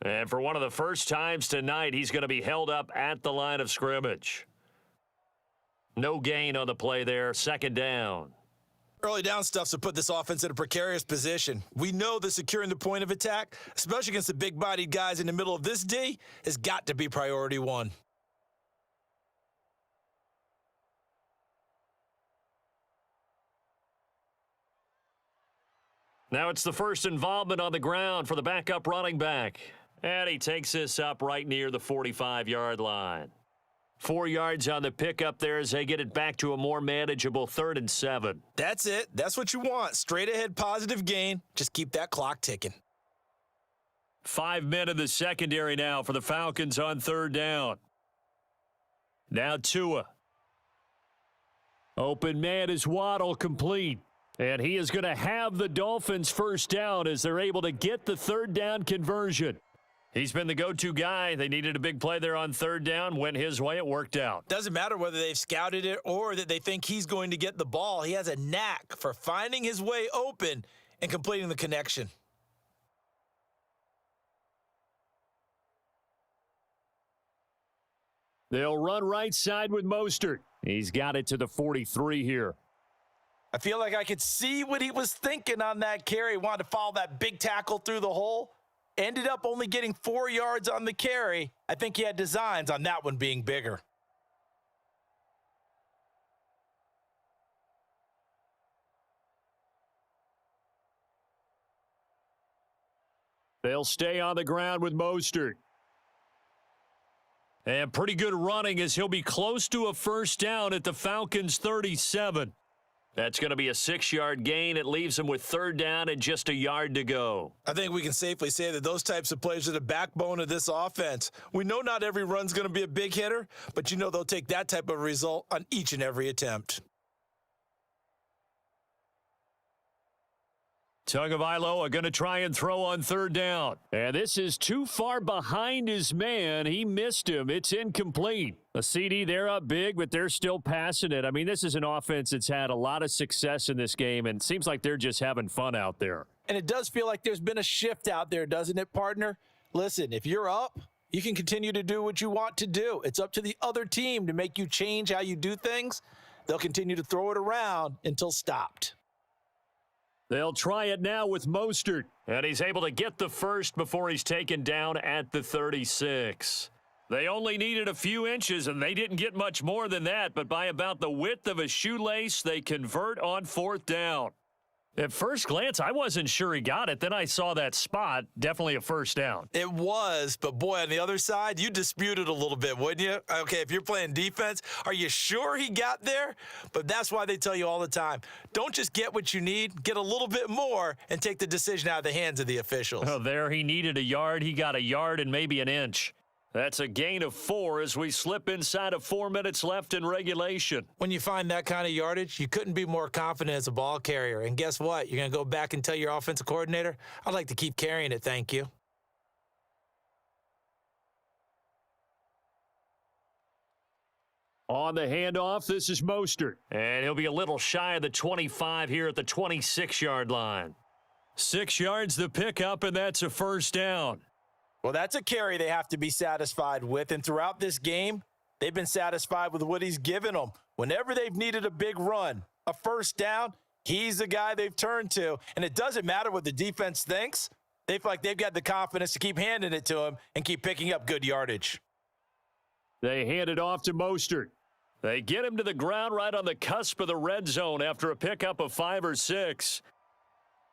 And for one of the first times tonight, he's going to be held up at the line of scrimmage. No gain on the play there. Second down. Early down stuff's to put this offense in a precarious position. We know that securing the point of attack, especially against the big-bodied guys in the middle of this D, has got to be priority one. Now it's the first involvement on the ground for the backup running back. And he takes this up right near the 45-yard line. 4 yards on the pickup there as they get it back to a more manageable 3rd and 7. That's it. That's what you want. Straight ahead positive gain. Just keep that clock ticking. 5 men in the secondary now for the Falcons on 3rd down. Now Tua. Open man is Waddle, complete. And he is going to have the Dolphins first down as they're able to get the 3rd down conversion. He's been the go-to guy. They needed a big play there on 3rd down. Went his way. It worked out. Doesn't matter whether they've scouted it or that they think he's going to get the ball. He has a knack for finding his way open and completing the connection. They'll run right side with Mostert. He's got it to the 43 here. I feel like I could see what he was thinking on that carry. He wanted to follow that big tackle through the hole. Ended up only getting 4 yards on the carry. I think he had designs on that one being bigger. They'll stay on the ground with Mostert. And pretty good running as he'll be close to a first down at the Falcons' 37. That's going to be a 6-yard gain. It leaves them with 3rd down and just a yard to go. I think we can safely say that those types of plays are the backbone of this offense. We know not every run's going to be a big hitter, but you know they'll take that type of result on each and every attempt. Tagovailoa are going to try and throw on 3rd down. And this is too far behind his man. He missed him. It's incomplete. A CD, they're up big, but they're still passing it. I mean, this is an offense that's had a lot of success in this game, and it seems like they're just having fun out there. And it does feel like there's been a shift out there, doesn't it, partner? Listen, if you're up, you can continue to do what you want to do. It's up to the other team to make you change how you do things. They'll continue to throw it around until stopped. They'll try it now with Mostert. And he's able to get the first before he's taken down at the 36. They only needed a few inches, and they didn't get much more than that. But by about the width of a shoelace, they convert on 4th down. At first glance, I wasn't sure he got it. Then I saw that spot. Definitely a first down. It was, but boy, on the other side, you dispute it a little bit, wouldn't you? Okay, if you're playing defense, are you sure he got there? But that's why they tell you all the time, don't just get what you need, get a little bit more and take the decision out of the hands of the officials. Oh, there he needed a yard. He got a yard and maybe an inch. That's a gain of 4 as we slip inside of 4 minutes left in regulation. When you find that kind of yardage, you couldn't be more confident as a ball carrier. And guess what? You're going to go back and tell your offensive coordinator, I'd like to keep carrying it, thank you. On the handoff, this is Mostert. And he'll be a little shy of the 25 here at the 26-yard line. 6 yards the pickup, and that's a first down. Well, that's a carry they have to be satisfied with. And throughout this game, they've been satisfied with what he's given them. Whenever they've needed a big run, a first down, He's the guy they've turned to, and it doesn't matter what the defense thinks. They feel like they've got the confidence to keep handing it to him and keep picking up good yardage. They hand it off to Mostert. They get him to the ground right on the cusp of the red zone after a pickup of 5 or 6.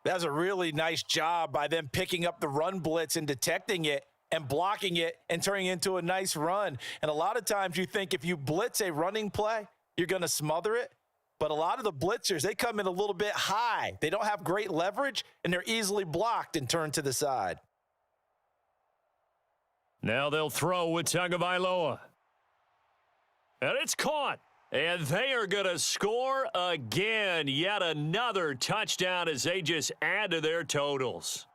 That was a really nice job by them picking up the run blitz and detecting it and blocking it and turning it into a nice run. And a lot of times you think if you blitz a running play, you're going to smother it. But a lot of the blitzers, they come in a little bit high. They don't have great leverage, and they're easily blocked and turned to the side. Now they'll throw with Tagovailoa. And it's caught. And they are going to score again. Yet another touchdown as they just add to their totals.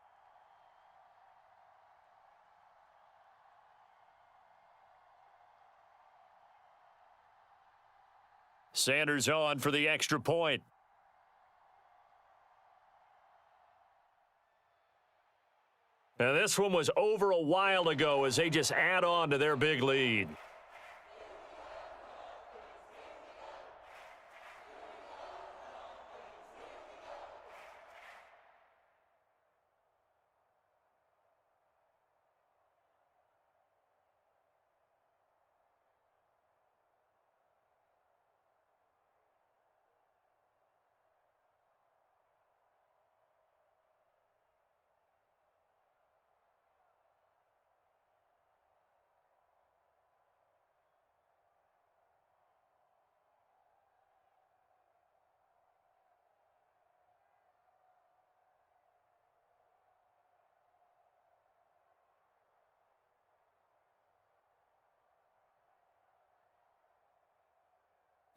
Sanders on for the extra point. And this one was over a while ago as they just add on to their big lead.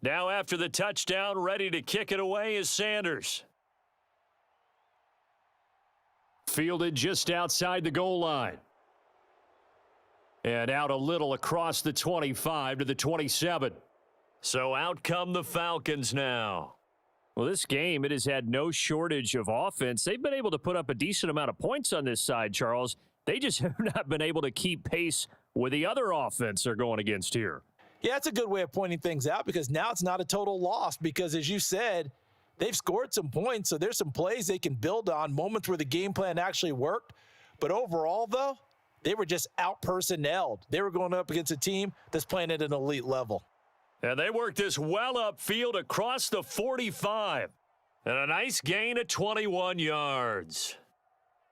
Now after the touchdown, ready to kick it away is Sanders. Fielded just outside the goal line. And out a little across the 25 to the 27. So out come the Falcons now. Well, this game, it has had no shortage of offense. They've been able to put up a decent amount of points on this side, Charles. They just have not been able to keep pace with the other offense they're going against here. Yeah, that's a good way of pointing things out because now it's not a total loss because, as you said, they've scored some points, so there's some plays they can build on, moments where the game plan actually worked. But overall, though, they were just out-personnelled. They were going up against a team that's playing at an elite level. And they worked this well upfield across the 45. And a nice gain of 21 yards.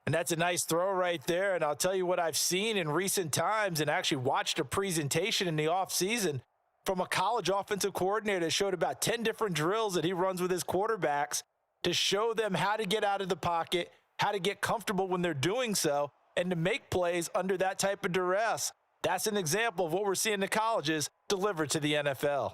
And that's a nice throw right there. And I'll tell you what I've seen in recent times and actually watched a presentation in the offseason from a college offensive coordinator that showed about 10 different drills that he runs with his quarterbacks to show them how to get out of the pocket, how to get comfortable when they're doing so, and to make plays under that type of duress. That's an example of what we're seeing the colleges deliver to the NFL.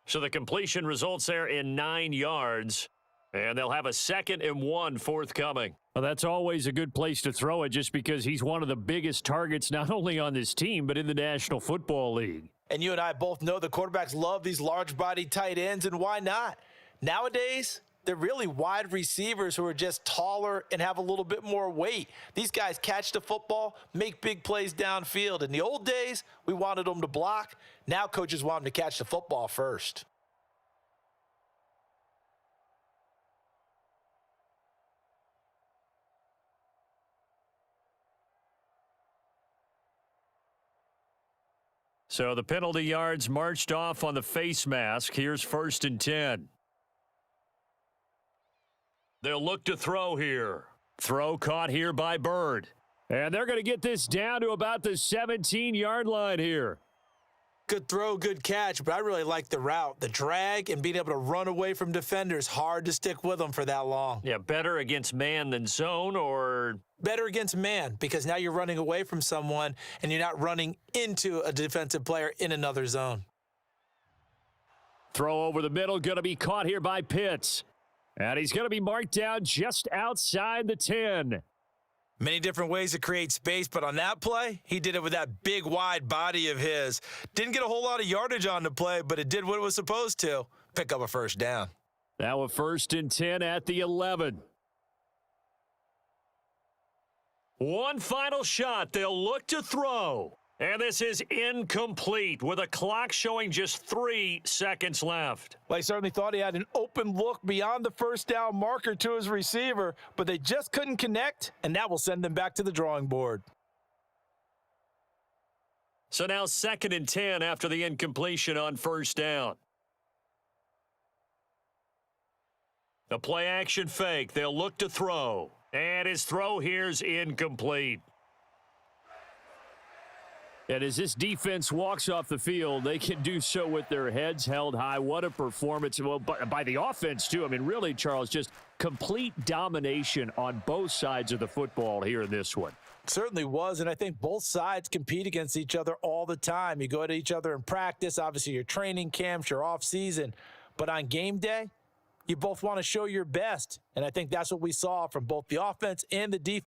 So the completion results there in 9 yards, and they'll have a 2nd and 1 forthcoming. Well, that's always a good place to throw it just because he's one of the biggest targets not only on this team but in the National Football League. And you and I both know the quarterbacks love these large-bodied tight ends, and why not? Nowadays, they're really wide receivers who are just taller and have a little bit more weight. These guys catch the football, make big plays downfield. In the old days, we wanted them to block. Now coaches want them to catch the football first. So the penalty yards marched off on the face mask. Here's 1st and 10. They'll look to throw here. Throw caught here by Bird. And they're going to get this down to about the 17-yard line here. Good throw, good catch, but I really like the route. The drag and being able to run away from defenders, hard to stick with them for that long. Yeah, better against man than zone, or better against man because now you're running away from someone and you're not running into a defensive player in another zone. Throw over the middle, going to be caught here by Pitts. And he's going to be marked down just outside the 10. Many different ways to create space, but on that play, he did it with that big, wide body of his. Didn't get a whole lot of yardage on the play, but it did what it was supposed to, pick up a 1st down. Now a 1st and 10 at the 11. One final shot. They'll look to throw. And this is incomplete with a clock showing just 3 seconds left. Well, he certainly thought he had an open look beyond the first down marker to his receiver, but they just couldn't connect, and that will send them back to the drawing board. So now 2nd and 10 after the incompletion on first down. The play action fake. They'll look to throw. And his throw here's incomplete. And as this defense walks off the field, they can do so with their heads held high. What a performance. Well, by the offense, too. I mean, really, Charles, just complete domination on both sides of the football here in this one. Certainly was, and I think both sides compete against each other all the time. You go to each other in practice, obviously your training camps, your off-season, but on game day, you both want to show your best, and I think that's what we saw from both the offense and the defense.